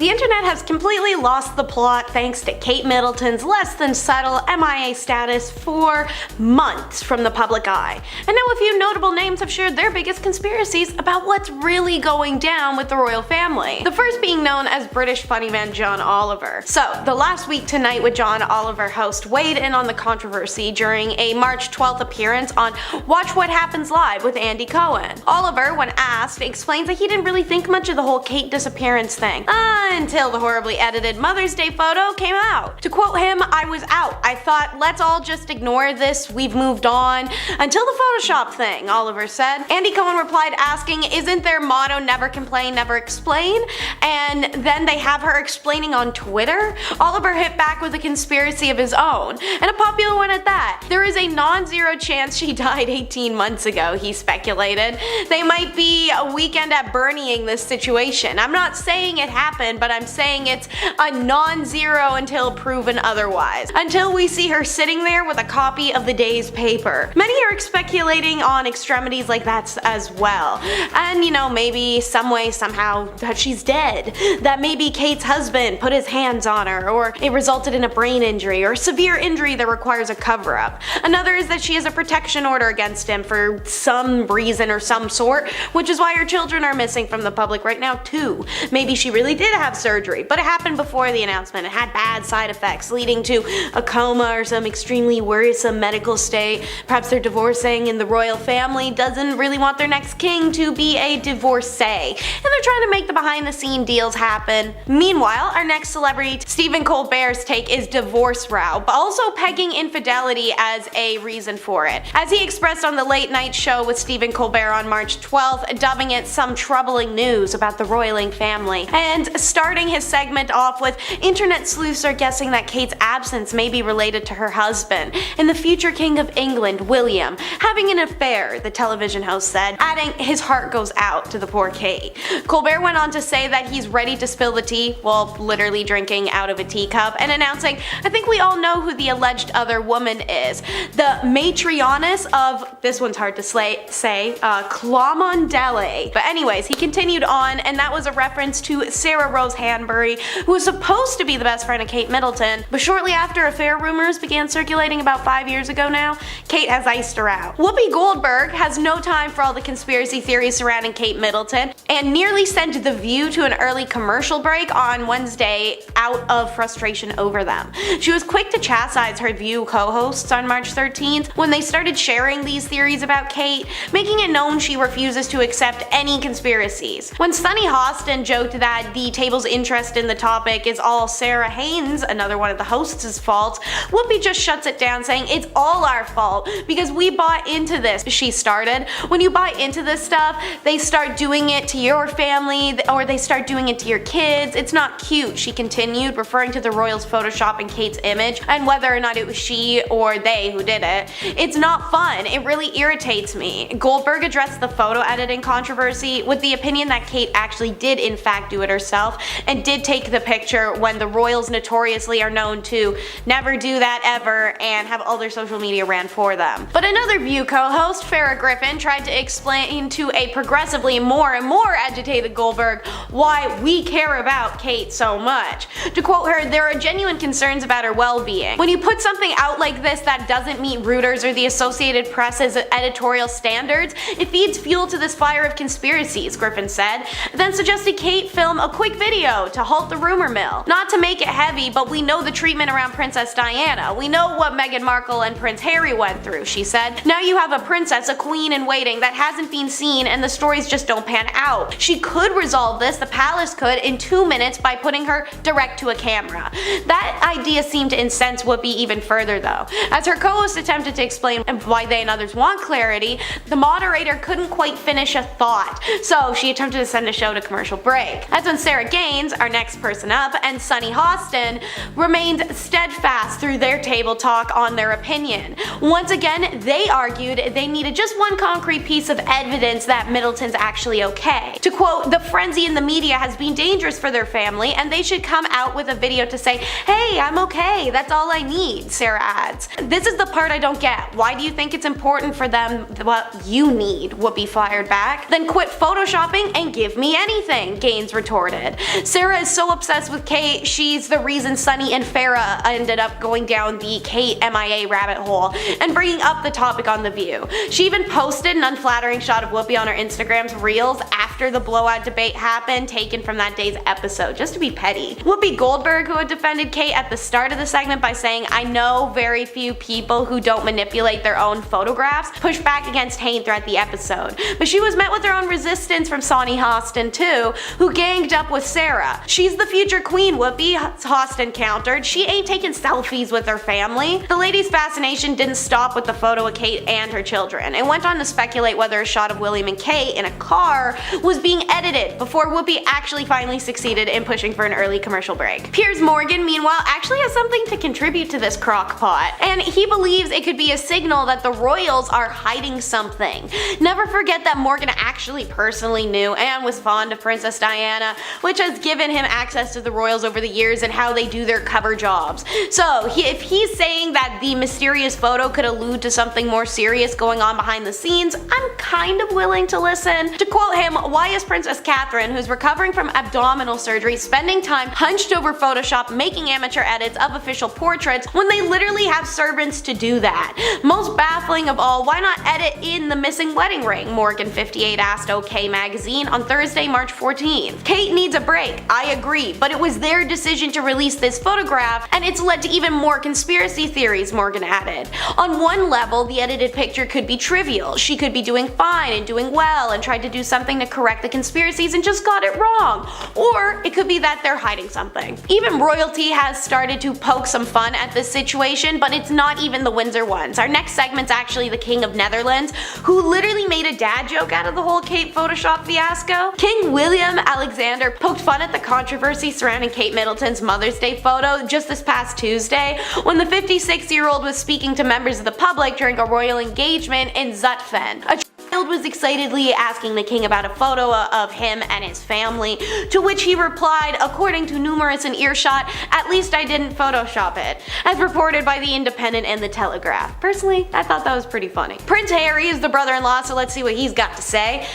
The internet has completely lost the plot thanks to Kate Middleton's less than subtle MIA status for months from the public eye. And now a few notable names have shared their biggest conspiracies about what's really going down with the royal family. The first being known as British funny man John Oliver. So, the Last Week Tonight with John Oliver host weighed in on the controversy during a March 12th appearance on Watch What Happens Live with Andy Cohen. Oliver, when asked, explains that he didn't really think much of the whole Kate disappearance thing, until the horribly edited Mother's Day photo came out. To quote him, "I was out. I thought, let's all just ignore this, we've moved on, until the Photoshop thing," Oliver said. Andy Cohen replied asking, "Isn't their motto never complain, never explain?" And then they have her explaining on Twitter? Oliver hit back with a conspiracy of his own, and a popular one at that. There is a non-zero chance she died 18 months ago, he speculated. They might be a weekend at Bernieing this situation. I'm not saying it happened, but I'm saying it's a non-zero until proven otherwise. Until we see her sitting there with a copy of the day's paper. Many are speculating on extremities like that as well. And maybe some way, somehow, that she's dead. That maybe Kate's husband put his hands on her, or it resulted in a brain injury, or severe injury that requires a cover-up. Another is that she has a protection order against him for some reason or some sort, which is why her children are missing from the public right now too. Maybe she really did have surgery, but it happened before the announcement. It had bad side effects, leading to a coma or some extremely worrisome medical state. Perhaps they're divorcing and the royal family doesn't really want their next king to be a divorcee, and they're trying to make the behind-the-scene deals happen. Meanwhile, our next celebrity, Stephen Colbert's take is divorce row, but also pegging infidelity as a reason for it. As he expressed on the Late Night Show with Stephen Colbert on March 12th, dubbing it some troubling news about the royaling family, and starting his segment off with internet sleuths are guessing that Kate's absence may be related to her husband and the future King of England, William, having an affair, the television host said, adding his heart goes out to the poor Kate. Colbert went on to say that he's ready to spill the tea, well, literally drinking out of a teacup, and announcing, "I think we all know who the alleged other woman is. The matrioness of," this one's hard to say, Clomondele. But anyways, he continued on, and that was a reference to Sarah Rose Hanbury, who was supposed to be the best friend of Kate Middleton, but shortly after affair rumors began circulating about 5 years ago now, Kate has iced her out. Whoopi Goldberg has no time for all the conspiracy theories surrounding Kate Middleton, and nearly sent The View to an early commercial break on Wednesday out of frustration over them. She was quick to chastise her View co-hosts on March 13th when they started sharing these theories about Kate, making it known she refuses to accept any conspiracies. When Sunny Hostin joked that the table's interest in the topic is all Sarah Haynes, another one of the hosts' fault, Whoopi just shuts it down, saying it's all our fault because we bought into this, she started. When you buy into this stuff, they start doing it to your family, or they start doing it to your kids. It's not cute, she continued, referring to the royals photoshopping Kate's image and whether or not it was she or they who did it. It's not fun, it really irritates me. Goldberg addressed the photo editing controversy with the opinion that Kate actually did in fact do it herself and did take the picture, when the royals notoriously are known to never do that ever and have all their social media ran for them. But another View co-host, Farrah Griffin, tried to explain to a progressively more and more agitated Goldberg why we care about Kate so much. To quote her, "There are genuine concerns about her well-being. When you put something out like this that doesn't meet Reuters or the Associated Press's editorial standards, it feeds fuel to this fire of conspiracies," Griffin said, then suggested Kate film a quick video to halt the rumor mill. "Not to make it heavy, but we know the treatment around Princess Diana. We know what Meghan Markle and Prince Harry went through," she said. "Now you have a princess, a queen in waiting that hasn't been seen, and the stories just don't pan out. She could resolve this, the palace could, in 2 minutes by putting her direct to a camera." That idea seemed to incense Whoopi even further though. As her co-host attempted to explain why they and others want clarity, the moderator couldn't quite finish a thought, so she attempted to send the show to commercial break. That's when Sarah Gaines, our next person up, and Sunny Hostin remained steadfast through their table talk on their opinion. Once again, they argued they needed just one concrete piece of evidence that Middleton's actually okay. To quote, "The frenzy in the media has been dangerous for their family, and they should come out with a video to say, 'Hey, I'm okay, that's all I need,'" Sarah adds. "This is the part I don't get. Why do you think it's important for them what you need?" Whoopi fired back. "Then quit photoshopping and give me anything," Gaines retorted. Sarah is so obsessed with Kate, she's the reason Sunny and Farrah ended up going down the Kate MIA rabbit hole and bringing up the topic on The View. She even posted an unflattering shot of Whoopi on her Instagram's reels after the blowout debate happened, taken from that day's episode, just to be petty. Whoopi Goldberg, who had defended Kate at the start of the segment by saying, "I know very few people who don't manipulate their own photographs," pushed back against Hayne throughout the episode. But she was met with her own resistance from Sonny Hostin too, who ganged up with Sarah. "She's the future queen, Whoopi," Hostin countered. "She ain't taking selfies with her family." The lady's fascination didn't stop with the photo of Kate and her children. It went on to speculate whether a shot of William and Kate in a car was being edited before Whoopi actually finally succeeded in pushing for an early commercial break. Piers Morgan, meanwhile, actually has something to contribute to this crockpot, and he believes it could be a signal that the royals are hiding something. Never forget that Morgan actually personally knew and was fond of Princess Diana, which has given him access to the royals over the years and how they do their cover jobs. So if he's saying that the mysterious photo could allude to something more serious going on behind the scenes, I'm kind of willing to listen. To quote him, "Why is Princess Catherine, who's recovering from abdominal surgery, spending time hunched over Photoshop making amateur edits of official portraits when they literally have servants to do that? Most baffling of all, why not edit in the missing wedding ring?" Morgan 58 asked OK Magazine on Thursday, March 14th. "Kate needs a break, I agree, but it was their decision to release this photograph, and it's led to even more conspiracy theories," Morgan added. "On one level, the edited picture could be trivial. She could be doing fine and doing well and tried to do something to correct the conspiracies and just got it wrong. Or it could be that they're hiding something." Even royalty has started to poke some fun at this situation, but it's not even the Windsor ones. Our next segment's actually the King of Netherlands, who literally made a dad joke out of the whole Kate Photoshop fiasco. King William Alexander poked fun at the controversy surrounding Kate Middleton's Mother's Day photo just this past Tuesday, when the 56-year-old was speaking to members of the public during a royal engagement in Zutphen. A child was excitedly asking the king about a photo of him and his family, to which he replied, according to numerous in earshot, "At least I didn't Photoshop it," as reported by The Independent and The Telegraph. Personally, I thought that was pretty funny. Prince Harry is the brother-in-law, so let's see what he's got to say.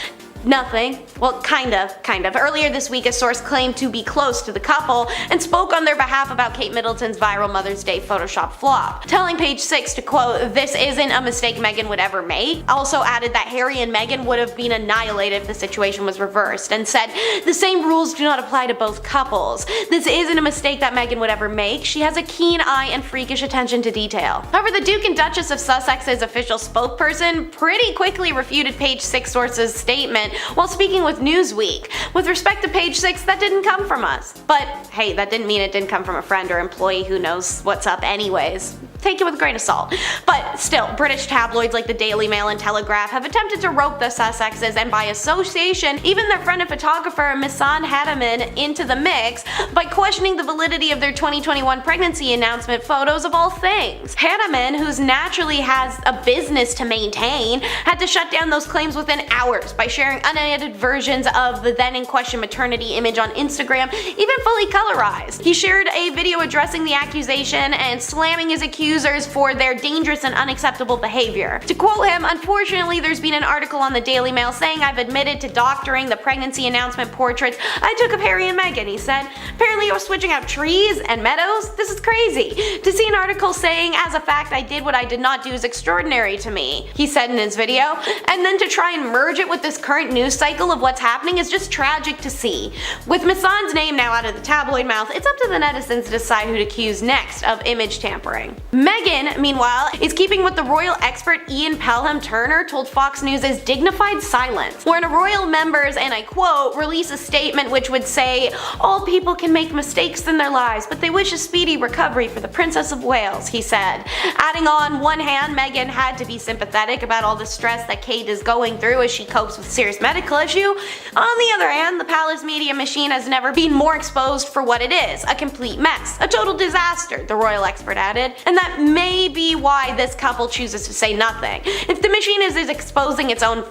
Nothing. Well, kind of. Earlier this week, a source claimed to be close to the couple and spoke on their behalf about Kate Middleton's viral Mother's Day Photoshop flop, telling Page 6 to quote, "This isn't a mistake Meghan would ever make." Also added that Harry and Meghan would have been annihilated if the situation was reversed, and said, "The same rules do not apply to both couples. This isn't a mistake that Meghan would ever make. She has a keen eye and freakish attention to detail." However, the Duke and Duchess of Sussex's official spokesperson pretty quickly refuted Page 6 source's statement while speaking with Newsweek. With respect to Page 6, that didn't come from us. But hey, that didn't mean it didn't come from a friend or employee who knows what's up anyways. Take it with a grain of salt. But still, British tabloids like the Daily Mail and Telegraph have attempted to rope the Sussexes, and by association, even their friend and photographer Misan Hadaman, into the mix by questioning the validity of their 2021 pregnancy announcement photos of all things. Hadaman, who's naturally has a business to maintain, had to shut down those claims within hours by sharing unedited versions of the then in question maternity image on Instagram, even fully colorized. He shared a video addressing the accusation and slamming his accusers for their dangerous and unacceptable behavior. To quote him, "Unfortunately, there's been an article on the Daily Mail saying I've admitted to doctoring the pregnancy announcement portraits I took of Harry and Meghan," he said. "Apparently I was switching out trees and meadows. This is crazy. To see an article saying as a fact I did what I did not do is extraordinary to me," he said in his video. And then to try and merge it with this current news cycle of what's happening is just tragic to see. With Misan's name now out of the tabloid mouth, it's up to the netizens to decide who to accuse next of image tampering. Meghan, meanwhile, is keeping what the royal expert Ian Pelham Turner told Fox News as dignified silence, wherein royal members, and I quote, release a statement which would say, "All people can make mistakes in their lives, but they wish a speedy recovery for the Princess of Wales," he said. Adding on one hand, Meghan had to be sympathetic about all the stress that Kate is going through as she copes with serious medical issue. On the other hand, the palace media machine has never been more exposed for what it is, a complete mess, a total disaster, the royal expert added, and that that may be why this couple chooses to say nothing. If the machine is exposing its own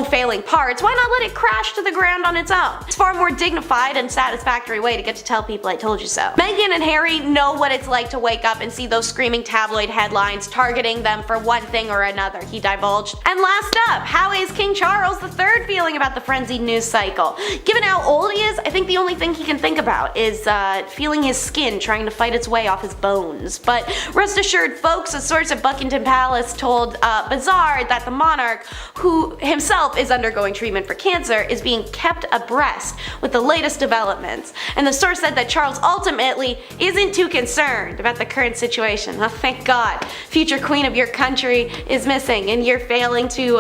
failing parts, why not let it crash to the ground on its own? It's a far more dignified and satisfactory way to get to tell people I told you so. Meghan and Harry know what it's like to wake up and see those screaming tabloid headlines targeting them for one thing or another, he divulged. And last up, how is King Charles III feeling about the frenzied news cycle? Given how old he is, I think the only thing he can think about is feeling his skin trying to fight its way off his bones. But rest assured folks, a source at Buckingham Palace told Bazaar that the monarch, who himself is undergoing treatment for cancer, is being kept abreast with the latest developments. And the source said that Charles ultimately isn't too concerned about the current situation. Oh, thank God. Future queen of your country is missing and you're failing to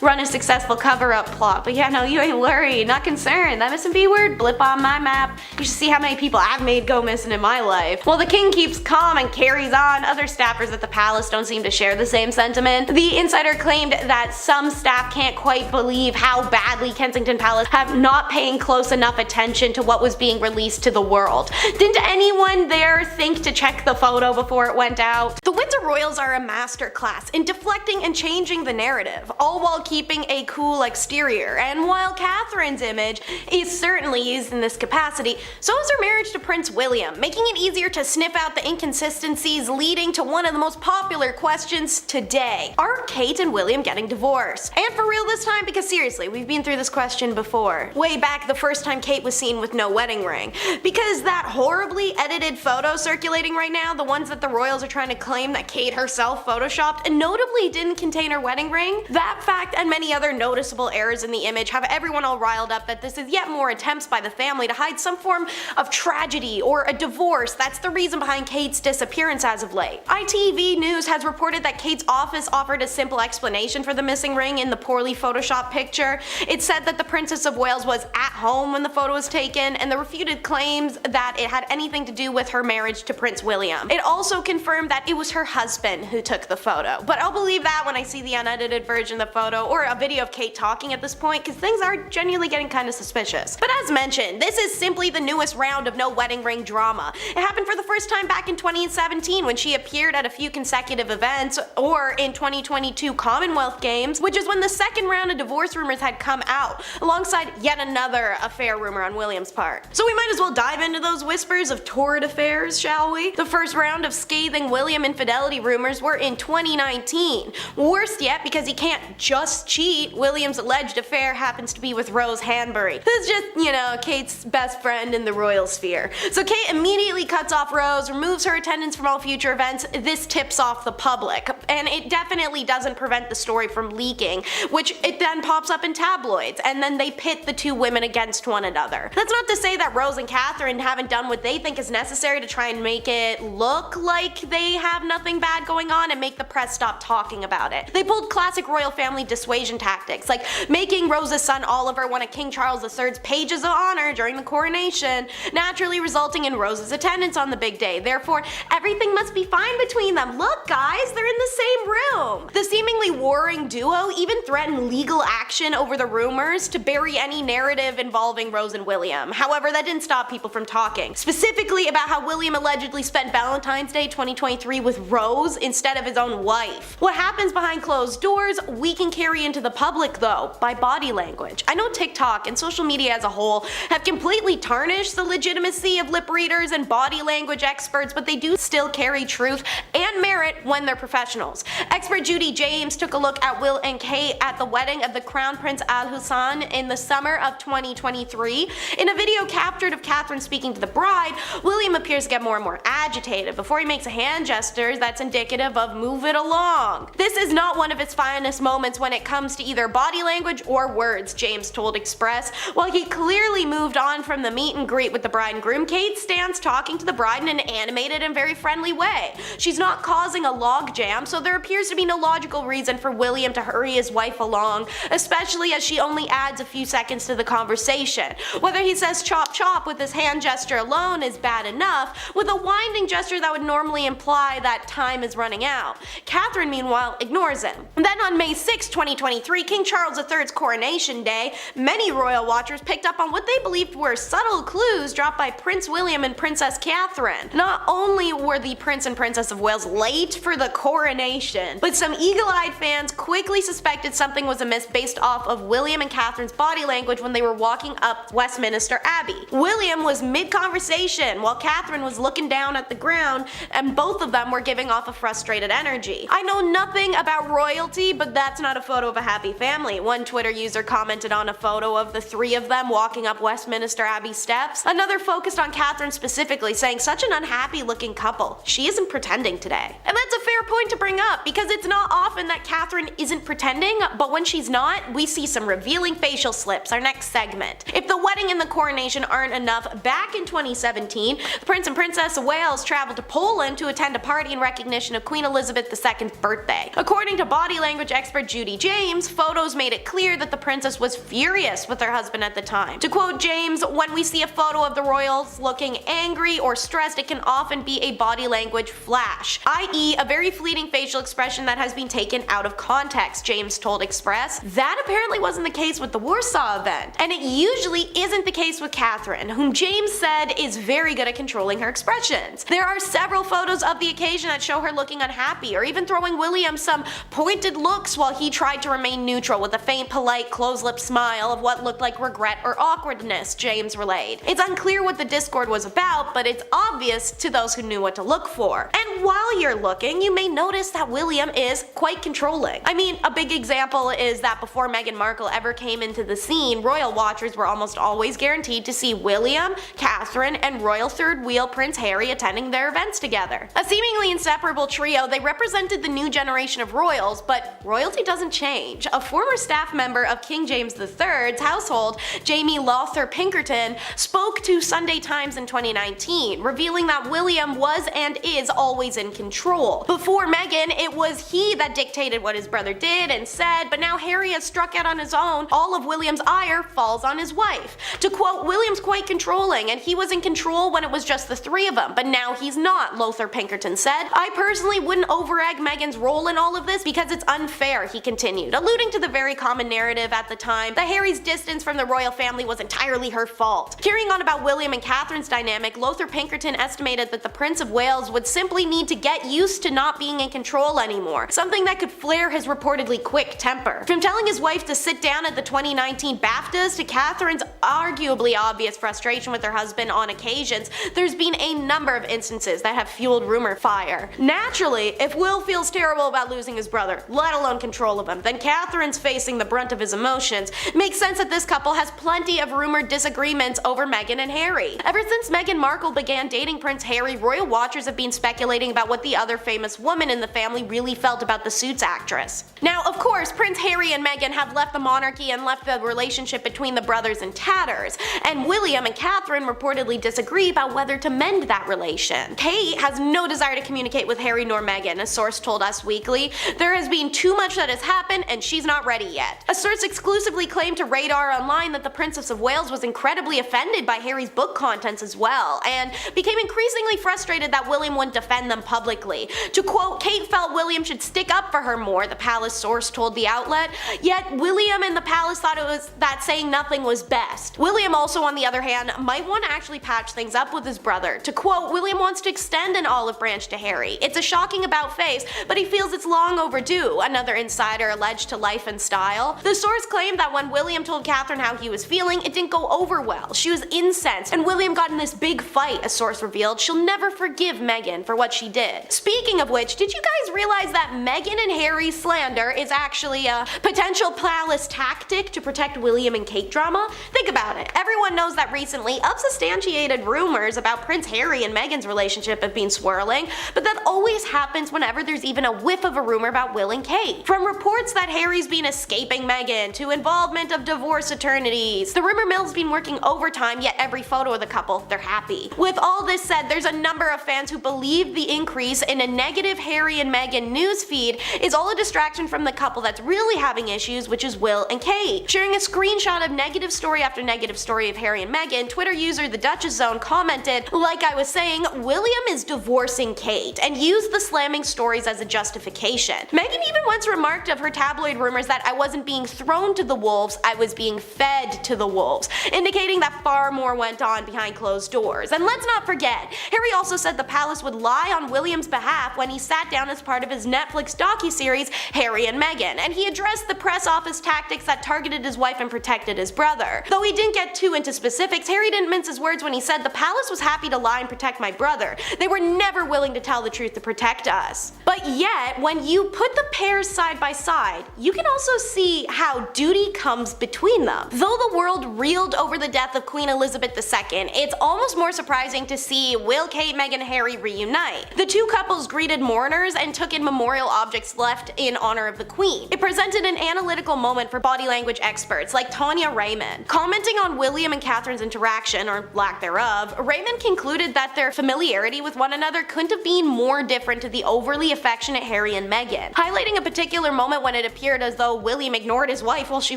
run a successful cover-up plot. But yeah, no, you ain't worried, not concerned. That missing B word, blip on my map. You should see how many people I've made go missing in my life. While the king keeps calm and carries on, other staffers at the palace don't seem to share the same sentiment. The insider claimed that some staff can't quite believe how badly Kensington Palace have not paying close enough attention to what was being released to the world. Didn't anyone there think to check the photo before it went out? The Windsor Royals are a masterclass in deflecting and changing the narrative, all while keeping a cool exterior. And while Catherine's image is certainly used in this capacity, so is her marriage to Prince William, making it easier to sniff out the inconsistencies leading to one of the most popular questions today. Are Kate and William getting divorced? And for real this time, because seriously, we've been through this question before. Way back the first time Kate was seen with no wedding ring. Because that horribly edited photo circulating right now, the ones that the royals are trying to claim that Kate herself photoshopped and notably didn't contain her wedding ring, that fact and many other noticeable errors in the image have everyone all riled up that this is yet more attempts by the family to hide some form of tragedy or a divorce that's the reason behind Kate's disappearance as of late. ITV News has reported that Kate's office offered a simple explanation for the missing ring in the poorly photoshopped picture. It said that the Princess of Wales was at home when the photo was taken, and the refuted claims that it had anything to do with her marriage to Prince William. It also confirmed that it was her husband who took the photo, but I'll believe that when I see the unedited version of the photo or a video of Kate talking at this point, because things are genuinely getting kind of suspicious. But as mentioned, this is simply the newest round of no wedding ring drama. It happened for the first time back in 2017 when she appeared at a few consecutive events, or in 2022 Commonwealth Games, which is when the second round of divorce rumors had come out, alongside yet another affair rumor on William's part. So we might as well dive into those whispers of torrid affairs, shall we? The first round of scathing William infidelity rumors were in 2019. Worst yet, because he can't just cheat, William's alleged affair happens to be with Rose Hanbury, who's just, you know, Kate's best friend in the royal sphere. So Kate immediately cuts off Rose, removes her attendance from all future events. This tips off the public, and it definitely doesn't prevent the story from leaking, which it then pops up in tabloids, and then they pit the two women against one another. That's not to say that Rose and Catherine haven't done what they think is necessary to try and make it look like they have nothing bad going on and make the press stop talking about it. They pulled classic royal family dissuasion tactics, like making Rose's son Oliver one of King Charles III's pages of honor during the coronation, naturally resulting in Rose's attendance on the big day. Therefore, everything must be fine between them. Look guys, they're in the same room. The seemingly warring duo even threatened legal action over the rumors to bury any narrative involving Rose and William. However, that didn't stop people from talking, specifically about how William allegedly spent Valentine's Day 2023 with Rose instead of his own wife. What happens behind closed doors, we can carry into the public though, by body language. I know TikTok and social media as a whole have completely tarnished the legitimacy of lip readers and body language experts, but they do still carry truth and merit when they're professionals. Expert Judy James took a look at Will and Kate at the wedding of the Crown Prince Al Hussein in the summer of 2023. In a video captured of Catherine speaking to the bride, William appears to get more and more agitated before he makes a hand gesture that's indicative of move it along. This is not one of its finest moments when it comes to either body language or words, James told Express. While he clearly moved on from the meet and greet with the bride and groom, Kate stands talking to the bride in an animated and very friendly way. She's not causing a logjam, so there appears to be no logical reason for William to hurry his wife along, especially as she only adds a few seconds to the conversation. Whether he says chop chop with his hand gesture alone is bad enough, with a winding gesture that would normally imply that time is running out. Catherine, meanwhile, ignores him. And then on May 6, 2023, King Charles III's coronation day, many royal watchers picked up on what they believed were subtle clues dropped by Prince William and Princess Catherine. Not only were the prince and and Princess of Wales late for the coronation, but some eagle-eyed fans quickly suspected something was amiss based off of William and Catherine's body language when they were walking up Westminster Abbey. William was mid-conversation while Catherine was looking down at the ground, and both of them were giving off a frustrated energy. "I know nothing about royalty, but that's not a photo of a happy family," one Twitter user commented on a photo of the three of them walking up Westminster Abbey steps. Another focused on Catherine specifically, saying, "Such an unhappy looking couple. She isn't pretending today." And that's a fair point to bring up, because it's not often that Catherine isn't pretending, but when she's not, we see some revealing facial slips. Our next segment. If the wedding and the coronation aren't enough, back in 2017, the Prince and Princess of Wales traveled to Poland to attend a party in recognition of Queen Elizabeth II's birthday. According to body language expert Judy James, photos made it clear that the princess was furious with her husband at the time. To quote James, "When we see a photo of the royals looking angry or stressed, it can often be a body language flash, i.e. a very fleeting facial expression that has been taken out of context," James told Express. That apparently wasn't the case with the Warsaw event, and it usually isn't the case with Catherine, whom James said is very good at controlling her expressions. There are several photos of the occasion that show her looking unhappy, or even throwing William some pointed looks while he tried to remain neutral with a faint, polite, closed-lipped smile of what looked like regret or awkwardness, James relayed. It's unclear what the discord was about, but it's obvious to those who knew what to look for. And while you're looking, you may notice that William is quite controlling. I mean, a big example is that before Meghan Markle ever came into the scene, royal watchers were almost always guaranteed to see William, Catherine, and royal third wheel Prince Harry attending their events together. A seemingly inseparable trio, they represented the new generation of royals, but royalty doesn't change. A former staff member of King James III's household, Jamie Lawther Pinkerton, spoke to Sunday Times in 2019, revealing that William was and is always in control. Before Meghan, it was he that dictated what his brother did and said, but now Harry has struck out on his own. All of William's ire falls on his wife. To quote, "William's quite controlling, and he was in control when it was just the three of them, but now he's not," Lawther Pinkerton said. "I personally wouldn't over-egg Meghan's role in all of this because it's unfair," he continued, alluding to the very common narrative at the time that Harry's distance from the royal family was entirely her fault. Carrying on about William and Catherine's dynamic, Lawther Pinkerton estimated that the Prince of Wales would simply need to get used to not being in control anymore, something that could flare his reportedly quick temper. From telling his wife to sit down at the 2019 BAFTAs to Catherine's arguably obvious frustration with her husband on occasions, there's been a number of instances that have fueled rumor fire. Naturally, if Will feels terrible about losing his brother, let alone control of him, then Catherine's facing the brunt of his emotions. It makes sense that this couple has plenty of rumored disagreements over Meghan and Harry. Ever since Meghan Markle began dating Prince Harry, royal watchers have been speculating about what the other famous woman in the family really felt about the Suits actress. Now, of course, Prince Harry and Meghan have left the monarchy and left the relationship between the brothers in tatters, and William and Catherine reportedly disagree about whether to mend that relation. Kate has no desire to communicate with Harry nor Meghan, a source told Us Weekly. There has been too much that has happened and she's not ready yet. A source exclusively claimed to Radar Online that the Princess of Wales was incredibly offended by Harry's book contents as well, and became increasingly frustrated that William wouldn't defend them publicly. To quote, "Kate felt William should stick up for her more," the palace source told the outlet, yet William and the palace thought it was that saying nothing was best. William also, on the other hand, might want to actually patch things up with his brother. To quote, "William wants to extend an olive branch to Harry. It's a shocking about face, but he feels it's long overdue," another insider alleged to Life and Style. The source claimed that when William told Catherine how he was feeling, it didn't go over well. She was incensed, and William got in this big fight, a source revealed. She'll never forgive Meghan for what she did. Speaking of which, did you guys realize that Meghan and Harry's slander is actually a potential palace tactic to protect William and Kate drama? Think about it. Everyone knows that recently, unsubstantiated rumors about Prince Harry and Meghan's relationship have been swirling, but that always happens whenever there's even a whiff of a rumor about Will and Kate. From reports that Harry's been escaping Meghan to involvement of divorce attorneys, the rumor mill's been working overtime, yet every photo of the couple, they're happy. With all this said, there's a number of fans who believe the increase in a negative Harry and Meghan newsfeed is all a distraction from the couple that's really having issues, which is Will and Kate. Sharing a screenshot of negative story after negative story of Harry and Meghan, Twitter user The Duchess Zone commented, "Like I was saying, William is divorcing Kate," and used the slamming stories as a justification. Meghan even once remarked of her tabloid rumors that "I wasn't being thrown to the wolves, I was being fed to the wolves," indicating that far more went on behind closed doors. And let's not forget, Harry also said the palace was would lie on William's behalf when he sat down as part of his Netflix docuseries Harry and Meghan, and he addressed the press office tactics that targeted his wife and protected his brother. Though he didn't get too into specifics, Harry didn't mince his words when he said the palace was happy to lie and protect my brother. They were never willing to tell the truth to protect us. But yet, when you put the pairs side by side, you can also see how duty comes between them. Though the world reeled over the death of Queen Elizabeth II, it's almost more surprising to see will Kate, Meghan, Harry reunite. The two couples greeted mourners and took in memorial objects left in honor of the Queen. It presented an analytical moment for body language experts like Tanya Raymond. Commenting on William and Catherine's interaction, or lack thereof, Raymond concluded that their familiarity with one another couldn't have been more different to the overly affectionate Harry and Meghan, highlighting a particular moment when it appeared as though William ignored his wife while she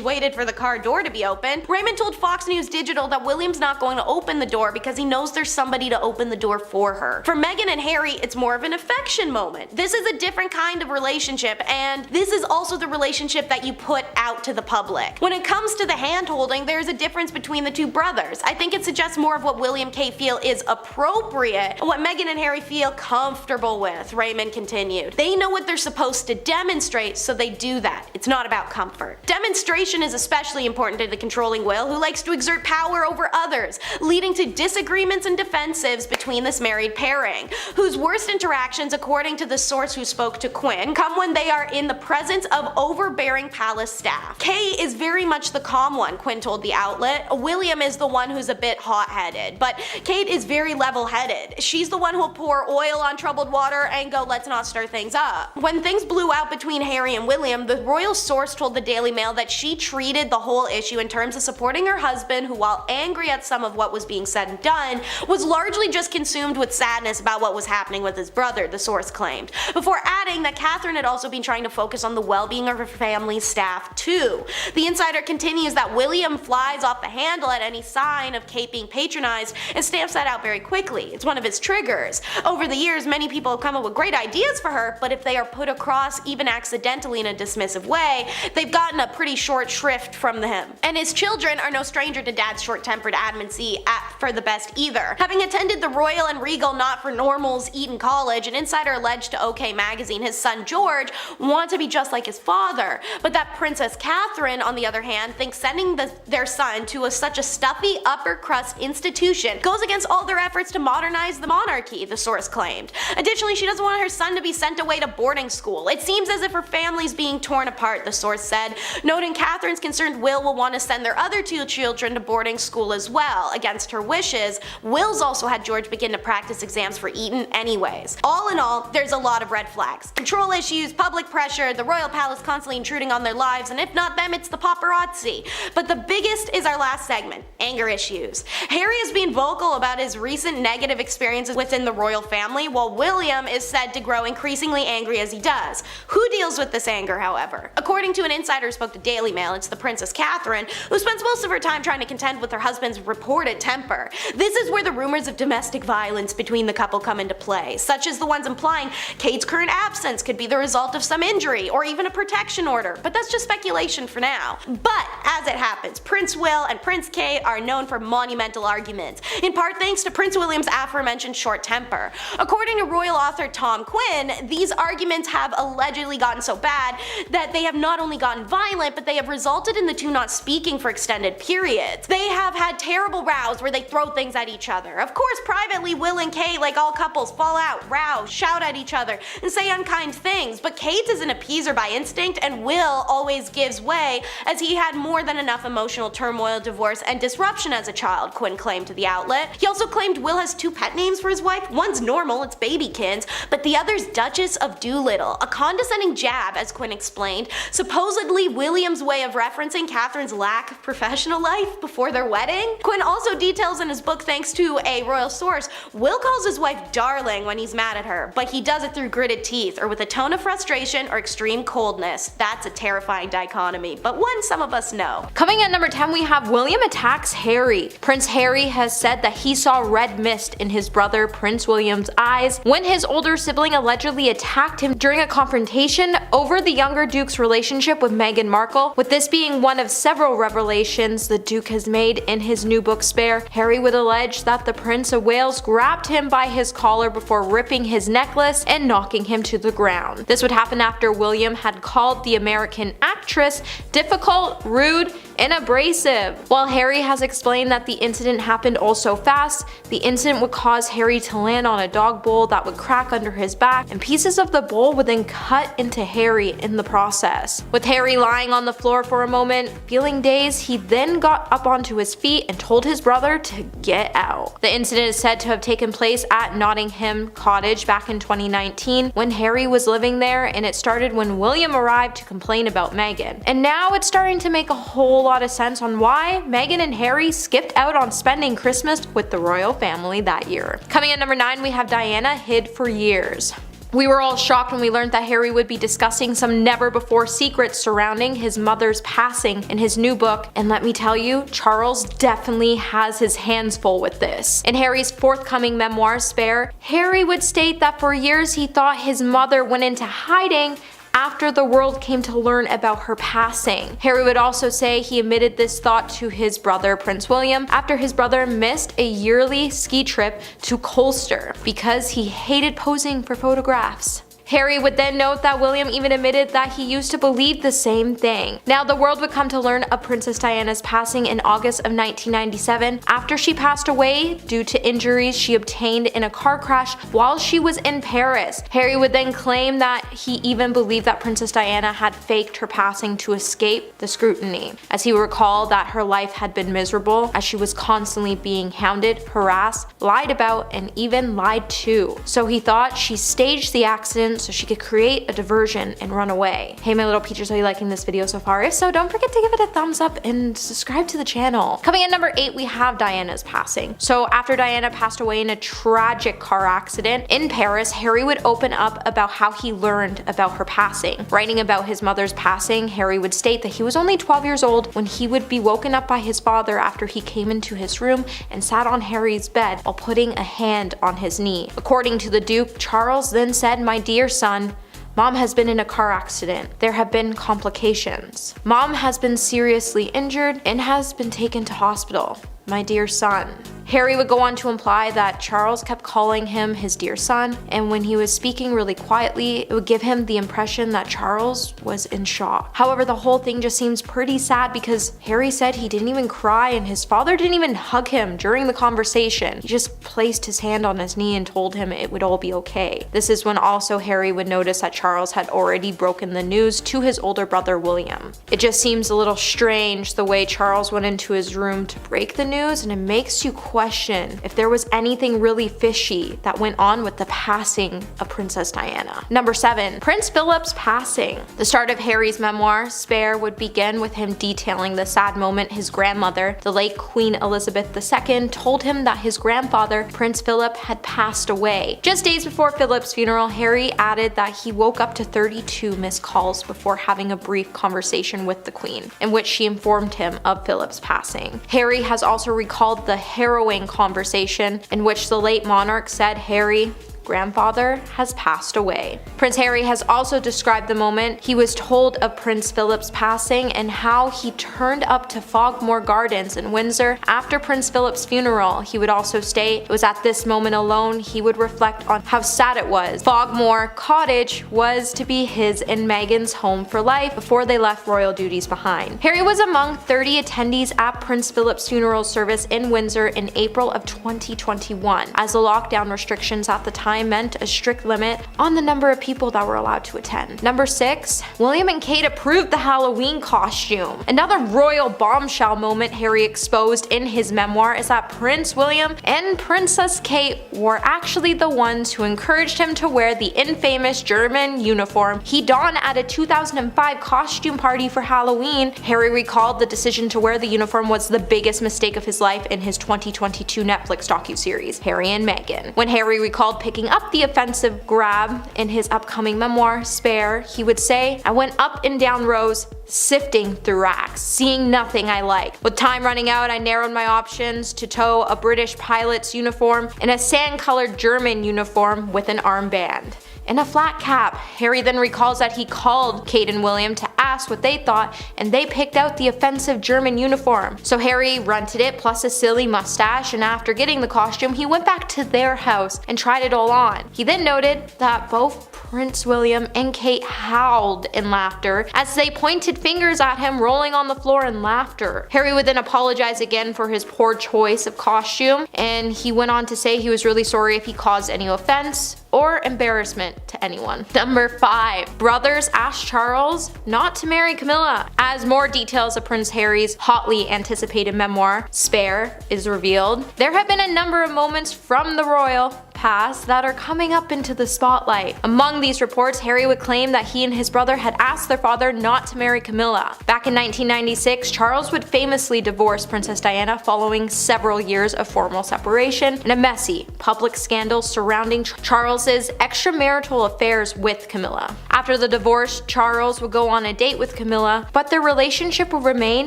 waited for the car door to be opened. Raymond told Fox News Digital that William's not going to open the door because he knows there's somebody to open the door for her. For Meghan and Harry, it's more of an affection moment. This is a different kind of relationship, and this is also the relationship that you put out to the public. When it comes to the hand-holding, there's a difference between the two brothers. I think it suggests more of what William and Kate feel is appropriate and what Meghan and Harry feel comfortable with, Raymond continued. They know what they're supposed to demonstrate, so they do that. It's not about comfort. Demonstration is especially important to the controlling Will, who likes to exert power over others, leading to disagreements and defensives between this married pairing, whose worst interactions, according to the source who spoke to Quinn, come when they are in the presence of overbearing palace staff. Kate is very much the calm one, Quinn told the outlet. William is the one who's a bit hot-headed, but Kate is very level-headed. She's the one who'll pour oil on troubled water and go, let's not stir things up. When things blew out between Harry and William, the royal source told the Daily Mail that she treated the whole issue in terms of supporting her husband, who, while angry at some of what was being said and done, was largely just consumed with sadness about what was happening with his brother, the source claimed, before adding that Catherine had also been trying to focus on the well-being of her family's staff too. The insider continues that William flies off the handle at any sign of Kate being patronized and stamps that out very quickly. It's one of his triggers. Over the years, many people have come up with great ideas for her, but if they are put across even accidentally in a dismissive way, they've gotten a pretty short shrift from him. And his children are no stranger to Dad's short-tempered adamancy for the best either. Having attended the Royal and Regal Not-for-Normals Eton College, an insider alleged to OK Magazine his son George wanted to be just like his father, but that Princess Catherine, on the other hand, thinks sending their son to such a stuffy upper-crust institution goes against all their efforts to modernize the monarchy, the source claimed. Additionally, she doesn't want her son to be sent away to boarding school. It seems as if her family's being torn apart, the source said, noting Catherine's concerned Will want to send their other two children to boarding school as well. Against her wishes, Will's also had George begin to practice exams for Eton anyways. All in all, there's a lot of red flags. Control issues, public pressure, the royal palace constantly intruding on their lives, and if not them, it's the paparazzi. But the biggest is our last segment, anger issues. Harry is being vocal about his recent negative experiences within the royal family, while William is said to grow increasingly angry as he does. Who deals with this anger, however? According to an insider who spoke to Daily Mail, it's the Princess Catherine, who spends most of her time trying to contend with her husband's reported temper. This is where the rumors of domestic violence between the couple come into play, such as the ones implying Kate's current absence could be the result of some injury or even a protection order, but that's just speculation for now. But as it happens, Prince Will and Prince Kate are known for monumental arguments, in part thanks to Prince William's aforementioned short temper. According to royal author Tom Quinn, these arguments have allegedly gotten so bad that they have not only gotten violent, but they have resulted in the two not speaking for extended periods. They have had terrible rows where they throw things at each other. Of course, privately, Will and Kate, like all couples, fall out, row, shout at each other, and say unkind things, but Kate is an appeaser by instinct, and Will always gives way as he had more than enough emotional turmoil, divorce, and disruption as a child, Quinn claimed to the outlet. He also claimed Will has two pet names for his wife. One's normal, it's Babykins, but the other's Duchess of Doolittle, a condescending jab, as Quinn explained, supposedly William's way of referencing Catherine's lack of professional life before their wedding. Quinn also details in his book, thanks to a royal source, Will calls his wife darling when he's mad at her, but he does it through gritted teeth or with a tone of frustration or extreme coldness. That's a terrifying dichotomy, but one some of us know. Coming at number 10, we have William attacks Harry. Prince Harry has said that he saw red mist in his brother Prince William's eyes when his older sibling allegedly attacked him during a confrontation over the younger Duke's relationship with Meghan Markle, with this being one of several revelations the Duke has made in his new book Spare. Harry would allege that the Prince of Wales grabbed him by his collar before ripping his necklace and knocking him to the ground. This would happen after William had called the American actress difficult, rude, and abrasive. While Harry has explained that the incident happened all so fast, the incident would cause Harry to land on a dog bowl that would crack under his back, and pieces of the bowl would then cut into Harry in the process. With Harry lying on the floor for a moment, feeling dazed, he then got up onto his feet and told his brother to get out. The incident is said to have taken place at Nottingham Cottage back in 2019 when Harry was living there, and it started when William arrived to complain about Meghan. And now it's starting to make a whole lot of sense on why Meghan and Harry skipped out on spending Christmas with the royal family that year. Coming at number 9, we have Diana hid for years. We were all shocked when we learned that Harry would be discussing some never-before secrets surrounding his mother's passing in his new book, and let me tell you, Charles definitely has his hands full with this. In Harry's forthcoming memoir, Spare, Harry would state that for years he thought his mother went into hiding after the world came to learn about her passing. Harry would also say he admitted this thought to his brother Prince William after his brother missed a yearly ski trip to Colchester because he hated posing for photographs. Harry would then note that William even admitted that he used to believe the same thing. Now, the world would come to learn of Princess Diana's passing in August of 1997 after she passed away due to injuries she obtained in a car crash while she was in Paris. Harry would then claim that he even believed that Princess Diana had faked her passing to escape the scrutiny, as he recalled that her life had been miserable as she was constantly being hounded, harassed, lied about, and even lied to. So he thought she staged the accident so she could create a diversion and run away. Hey my little peaches, are you liking this video so far? If so, don't forget to give it a thumbs up and subscribe to the channel. Coming in number 8, we have Diana's passing. So after Diana passed away in a tragic car accident in Paris, Harry would open up about how he learned about her passing. Writing about his mother's passing, Harry would state that he was only 12 years old when he would be woken up by his father after he came into his room and sat on Harry's bed while putting a hand on his knee. According to the Duke, Charles then said, "My dear son, Mom has been in a car accident. There have been complications. Mom has been seriously injured and has been taken to hospital. My dear son." Harry would go on to imply that Charles kept calling him his dear son, and when he was speaking really quietly, it would give him the impression that Charles was in shock. However, the whole thing just seems pretty sad because Harry said he didn't even cry and his father didn't even hug him during the conversation. He just placed his hand on his knee and told him it would all be okay. This is when also Harry would notice that Charles had already broken the news to his older brother William. It just seems a little strange the way Charles went into his room to break the news, and it makes you question if there was anything really fishy that went on with the passing of Princess Diana. Number 7, Prince Philip's passing. The start of Harry's memoir, Spare, would begin with him detailing the sad moment his grandmother, the late Queen Elizabeth II, told him that his grandfather, Prince Philip, had passed away. Just days before Philip's funeral, Harry added that he woke up to 32 missed calls before having a brief conversation with the Queen, in which she informed him of Philip's passing. Harry has also recalled the harrowing conversation in which the late monarch said, "Harry, grandfather has passed away." Prince Harry has also described the moment he was told of Prince Philip's passing and how he turned up to Fogmore Gardens in Windsor after Prince Philip's funeral. He would also state it was at this moment alone he would reflect on how sad it was. Fogmore Cottage was to be his and Meghan's home for life before they left royal duties behind. Harry was among 30 attendees at Prince Philip's funeral service in Windsor in April of 2021, as the lockdown restrictions at the time meant a strict limit on the number of people that were allowed to attend. Number 6, William and Kate approved the Halloween costume. Another royal bombshell moment Harry exposed in his memoir is that Prince William and Princess Kate were actually the ones who encouraged him to wear the infamous German uniform he donned at a 2005 costume party for Halloween. Harry recalled the decision to wear the uniform was the biggest mistake of his life in his 2022 Netflix docuseries, Harry and Meghan. When Harry recalled picking up the offensive grab in his upcoming memoir, Spare, he would say, "I went up and down rows, sifting through racks, seeing nothing I liked. With time running out, I narrowed my options to tow a British pilot's uniform and a sand-colored German uniform with an armband and a flat cap." Harry then recalls that he called Kate and William to ask cast what they thought, and they picked out the offensive German uniform. So Harry rented it plus a silly mustache, and after getting the costume, he went back to their house and tried it all on. He then noted that both Prince William and Kate howled in laughter as they pointed fingers at him, rolling on the floor in laughter. Harry would then apologize again for his poor choice of costume, and he went on to say he was really sorry if he caused any offense or embarrassment to anyone. Number 5. Brothers asked Charles not to marry Camilla. As more details of Prince Harry's hotly anticipated memoir, Spare, is revealed, there have been a number of moments from the royal past that are coming up into the spotlight. Among these reports, Harry would claim that he and his brother had asked their father not to marry Camilla. Back in 1996, Charles would famously divorce Princess Diana following several years of formal separation and a messy public scandal surrounding Charles's extramarital affairs with Camilla. After the divorce, Charles would go on a date with Camilla, but their relationship would remain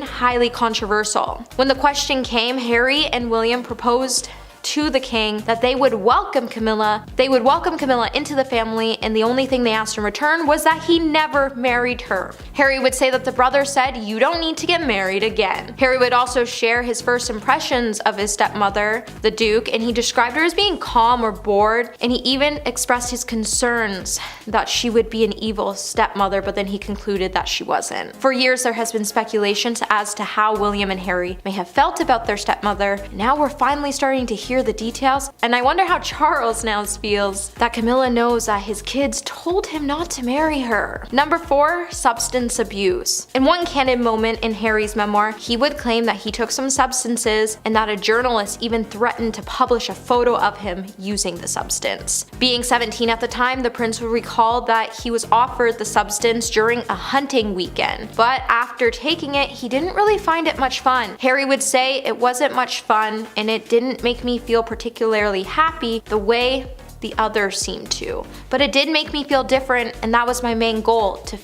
highly controversial. When the question came, Harry and William proposed to the king that they would welcome Camilla into the family, and the only thing they asked in return was that he never married her. Harry would say that the brother said, "You don't need to get married again." Harry would also share his first impressions of his stepmother, the Duke, and he described her as being calm or bored, and he even expressed his concerns that she would be an evil stepmother, but then he concluded that she wasn't. For years there has been speculations as to how William and Harry may have felt about their stepmother. Now we're finally starting to hear the details, and I wonder how Charles now feels that Camilla knows that his kids told him not to marry her. Number 4. Substance abuse. In one candid moment in Harry's memoir, he would claim that he took some substances and that a journalist even threatened to publish a photo of him using the substance. Being 17 at the time, the prince would recall that he was offered the substance during a hunting weekend, but after taking it, he didn't really find it much fun. Harry would say, "It wasn't much fun, and it didn't make me feel particularly happy the way the others seemed to. But it did make me feel different, and that was my main goal, to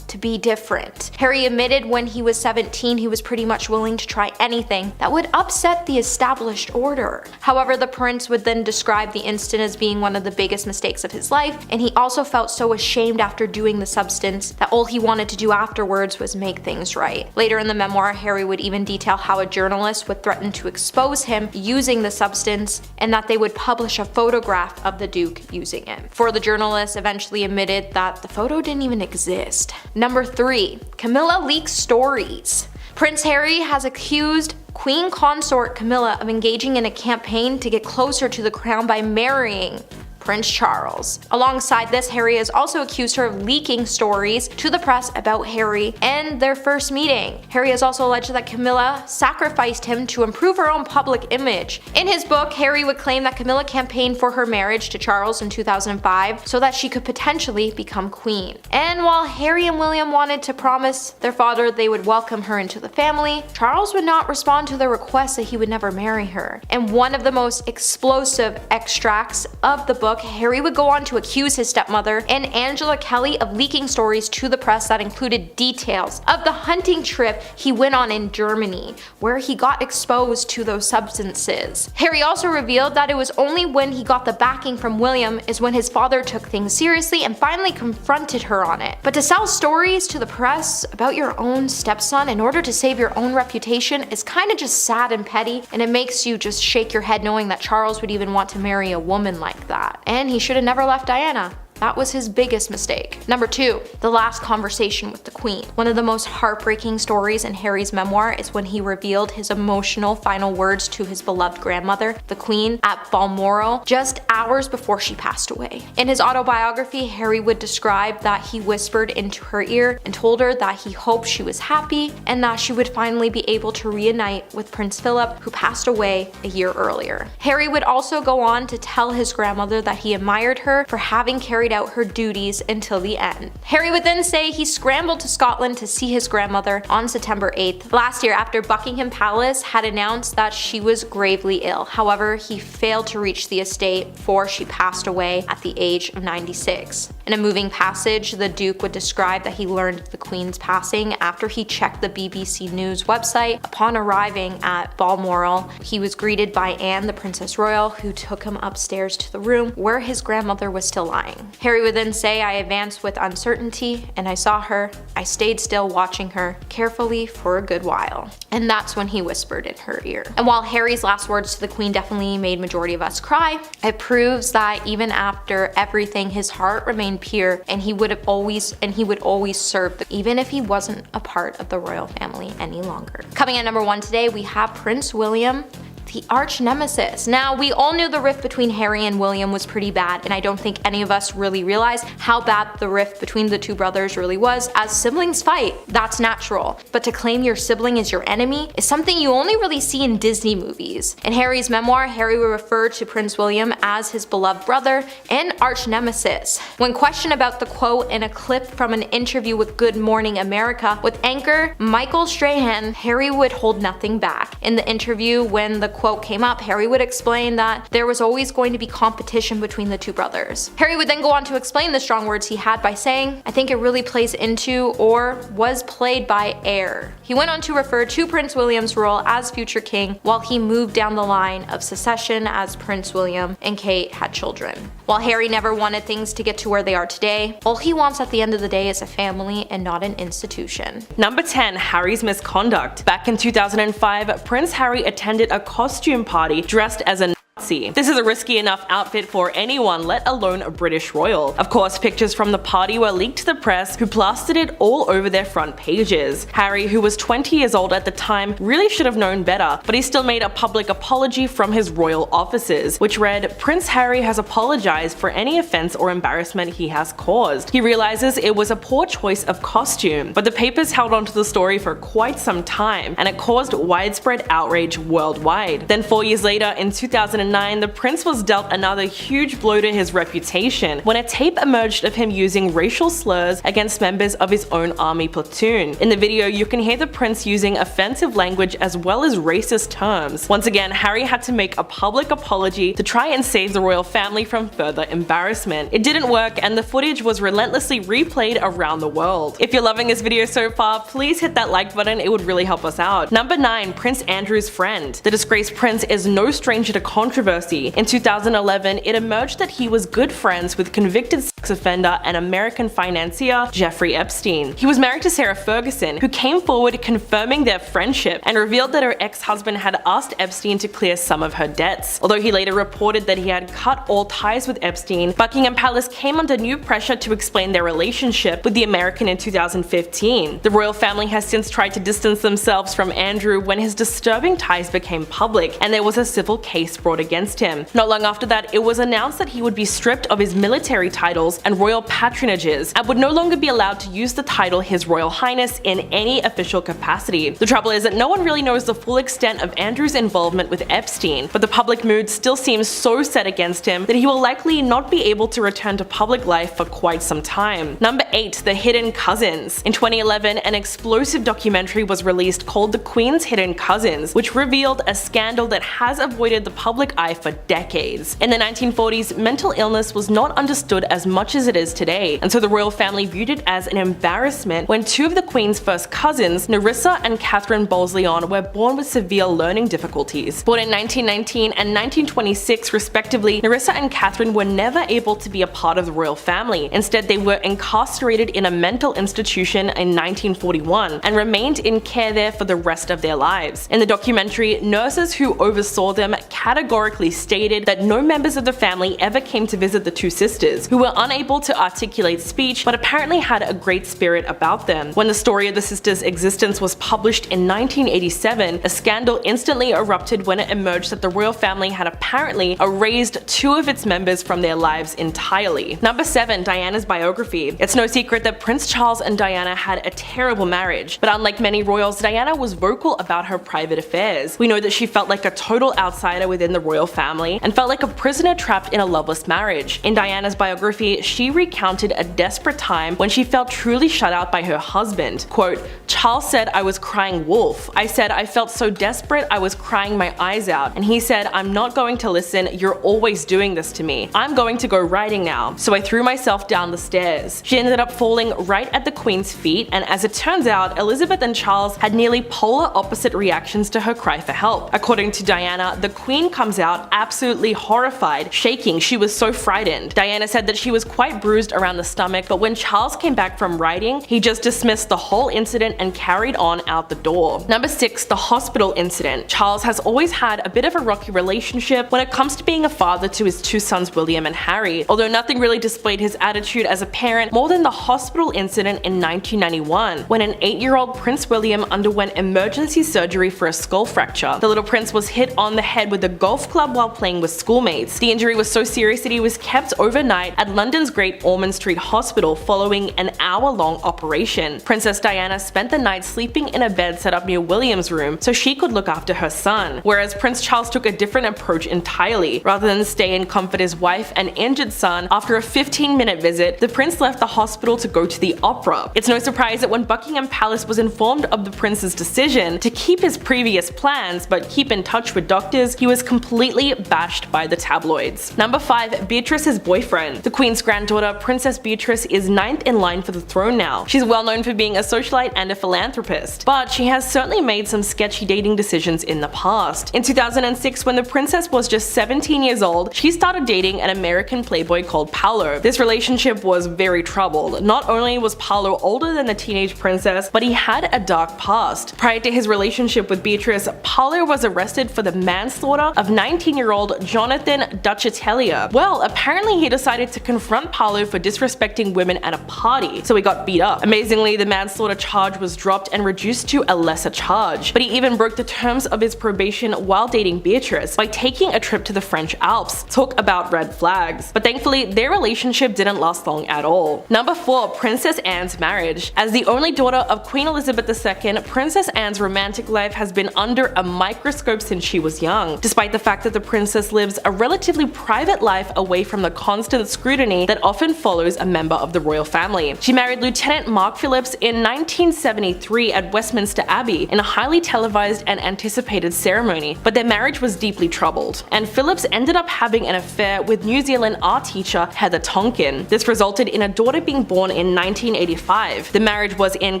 be different." Harry admitted when he was 17 he was pretty much willing to try anything that would upset the established order. However, the prince would then describe the incident as being one of the biggest mistakes of his life, and he also felt so ashamed after doing the substance that all he wanted to do afterwards was make things right. Later in the memoir, Harry would even detail how a journalist would threaten to expose him using the substance, and that they would publish a photograph of the Duke using it. For the journalist eventually admitted that the photo didn't even exist. Number 3. Camilla leaks stories. Prince Harry has accused Queen Consort Camilla of engaging in a campaign to get closer to the crown by marrying Prince Charles. Alongside this, Harry has also accused her of leaking stories to the press about Harry and their first meeting. Harry has also alleged that Camilla sacrificed him to improve her own public image. In his book, Harry would claim that Camilla campaigned for her marriage to Charles in 2005 so that she could potentially become queen. And while Harry and William wanted to promise their father they would welcome her into the family, Charles would not respond to their request that he would never marry her. In one of the most explosive extracts of the book, Harry would go on to accuse his stepmother and Angela Kelly of leaking stories to the press that included details of the hunting trip he went on in Germany, where he got exposed to those substances. Harry also revealed that it was only when he got the backing from William is when his father took things seriously and finally confronted her on it. But to sell stories to the press about your own stepson in order to save your own reputation is kind of just sad and petty, and it makes you just shake your head knowing that Charles would even want to marry a woman like that. And he should have never left Diana. That was his biggest mistake. Number 2, the last conversation with the Queen. One of the most heartbreaking stories in Harry's memoir is when he revealed his emotional final words to his beloved grandmother, the Queen, at Balmoral, just hours before she passed away. In his autobiography, Harry would describe that he whispered into her ear and told her that he hoped she was happy and that she would finally be able to reunite with Prince Philip, who passed away a year earlier. Harry would also go on to tell his grandmother that he admired her for having carried out her duties until the end. Harry would then say he scrambled to Scotland to see his grandmother on September 8th last year after Buckingham Palace had announced that she was gravely ill. However, he failed to reach the estate before she passed away at the age of 96. In a moving passage, the Duke would describe that he learned of the Queen's passing after he checked the BBC News website. Upon arriving at Balmoral, he was greeted by Anne, the Princess Royal, who took him upstairs to the room where his grandmother was still lying. Harry would then say, "I advanced with uncertainty, and I saw her. I stayed still watching her carefully for a good while." And that's when he whispered in her ear. And while Harry's last words to the Queen definitely made majority of us cry, it proves that even after everything, his heart remained pure, and he would always serve even if he wasn't a part of the royal family any longer. Coming at number 1 today, we have Prince William, the arch nemesis. Now, we all knew the rift between Harry and William was pretty bad, and I don't think any of us really realized how bad the rift between the two brothers really was. As siblings fight, that's natural, but to claim your sibling as your enemy is something you only really see in Disney movies. In Harry's memoir, Harry will refer to Prince William as his beloved brother and arch nemesis. When questioned about the quote in a clip from an interview with Good Morning America with anchor Michael Strahan, Harry would hold nothing back. In the interview, when the quote came up, Harry would explain that there was always going to be competition between the two brothers. Harry would then go on to explain the strong words he had by saying, "I think it really plays into, or was played by, heir." He went on to refer to Prince William's role as future king while he moved down the line of succession as Prince William and Kate had children. While Harry never wanted things to get to where they are today, all he wants at the end of the day is a family and not an institution. Number 10. Harry's misconduct. Back in 2005, Prince Harry attended a costume party dressed as a Nazi. This is a risky enough outfit for anyone, let alone a British royal. Of course, pictures from the party were leaked to the press, who plastered it all over their front pages. Harry, who was 20 years old at the time, really should have known better, but he still made a public apology from his royal officers, which read, "Prince Harry has apologized for any offense or embarrassment he has caused. He realizes it was a poor choice of costume." But the papers held onto the story for quite some time, and it caused widespread outrage worldwide. Then 4 years later, in 2009, the prince was dealt another huge blow to his reputation when a tape emerged of him using racial slurs against members of his own army platoon. In the video, you can hear the prince using offensive language as well as racist terms. Once again, Harry had to make a public apology to try and save the royal family from further embarrassment. It didn't work, and the footage was relentlessly replayed around the world. If you're loving this video so far, please hit that like button, it would really help us out. Number 9. Prince Andrew's friend. The disgraced prince is no stranger to controversy. In 2011, it emerged that he was good friends with convicted sex offender and American financier Jeffrey Epstein. He was married to Sarah Ferguson, who came forward confirming their friendship and revealed that her ex-husband had asked Epstein to clear some of her debts. Although he later reported that he had cut all ties with Epstein, Buckingham Palace came under new pressure to explain their relationship with the American in 2015. The royal family has since tried to distance themselves from Andrew when his disturbing ties became public, and there was a civil case brought against him. Not long after that, it was announced that he would be stripped of his military titles and royal patronages and would no longer be allowed to use the title His Royal Highness in any official capacity. The trouble is that no one really knows the full extent of Andrew's involvement with Epstein, but the public mood still seems so set against him that he will likely not be able to return to public life for quite some time. Number 8. The Hidden Cousins. In 2011, an explosive documentary was released called The Queen's Hidden Cousins, which revealed a scandal that has avoided the public eye for decades. In the 1940s, mental illness was not understood as much as it is today, and so the royal family viewed it as an embarrassment when two of the Queen's first cousins, Nerissa and Catherine Bowles-Lyon, were born with severe learning difficulties. Born in 1919 and 1926 respectively, Nerissa and Catherine were never able to be a part of the royal family. Instead, they were incarcerated in a mental institution in 1941 and remained in care there for the rest of their lives. In the documentary, nurses who oversaw them categorically stated that no members of the family ever came to visit the two sisters, who were unable to articulate speech but apparently had a great spirit about them. When the story of the sisters' existence was published in 1987, a scandal instantly erupted when it emerged that the royal family had apparently erased two of its members from their lives entirely. Number 7. Diana's biography. It's no secret that Prince Charles and Diana had a terrible marriage, but unlike many royals, Diana was vocal about her private affairs. We know that she felt like a total outsider within the royal family and felt like a prisoner trapped in a loveless marriage. In Diana's biography, she recounted a desperate time when she felt truly shut out by her husband. Quote, "Charles said I was crying wolf. I said I felt so desperate I was crying my eyes out, and he said, I'm not going to listen, you're always doing this to me. I'm going to go riding now. So I threw myself down the stairs." She ended up falling right at the Queen's feet, and as it turns out, Elizabeth and Charles had nearly polar opposite reactions to her cry for help. According to Diana, the Queen comes out absolutely horrified, shaking, she was so frightened. Diana said that she was quite bruised around the stomach, but when Charles came back from riding, he just dismissed the whole incident and carried on out the door. Number 6. The hospital incident. Charles has always had a bit of a rocky relationship when it comes to being a father to his two sons William and Harry, although nothing really displayed his attitude as a parent more than the hospital incident in 1991, when an 8-year-old Prince William underwent emergency surgery for a skull fracture. The little prince was hit on the head with a golf club while playing with schoolmates. The injury was so serious that he was kept overnight at London's Great Ormond Street Hospital following an hour-long operation. Princess Diana spent the night sleeping in a bed set up near William's room so she could look after her son, whereas Prince Charles took a different approach entirely. Rather than stay and comfort his wife and injured son, after a 15-minute visit, the prince left the hospital to go to the opera. It's no surprise that when Buckingham Palace was informed of the prince's decision to keep his previous plans but keep in touch with doctors, he was completely bashed by the tabloids. Number 5. Beatrice's boyfriend. The Queen's granddaughter, Princess Beatrice, is 9th in line for the throne now. She's well known for being a socialite and a philanthropist, but she has certainly made some sketchy dating decisions in the past. In 2006, when the princess was just 17 years old, she started dating an American playboy called Paolo. This relationship was very troubled. Not only was Paolo older than the teenage princess, but he had a dark past. Prior to his relationship with Beatrice, Paolo was arrested for the manslaughter of 19-year-old Jonathan Duchatelia. Well, apparently he decided to confront Paolo for disrespecting women at a party, so he got beat up. Amazingly, the manslaughter charge was dropped and reduced to a lesser charge, but he even broke the terms of his probation while dating Beatrice by taking a trip to the French Alps. Talk about red flags. But thankfully, their relationship didn't last long at all. Number 4. Princess Anne's marriage. As the only daughter of Queen Elizabeth II, Princess Anne's romantic life has been under a microscope since she was young, despite the fact that the princess lives a relatively private life away from the constant scrutiny that often follows a member of the royal family. She married Lieutenant Mark Phillips in 1973 at Westminster Abbey in a highly televised and anticipated ceremony, but their marriage was deeply troubled, and Phillips ended up having an affair with New Zealand art teacher Heather Tonkin. This resulted in a daughter being born in 1985. The marriage was in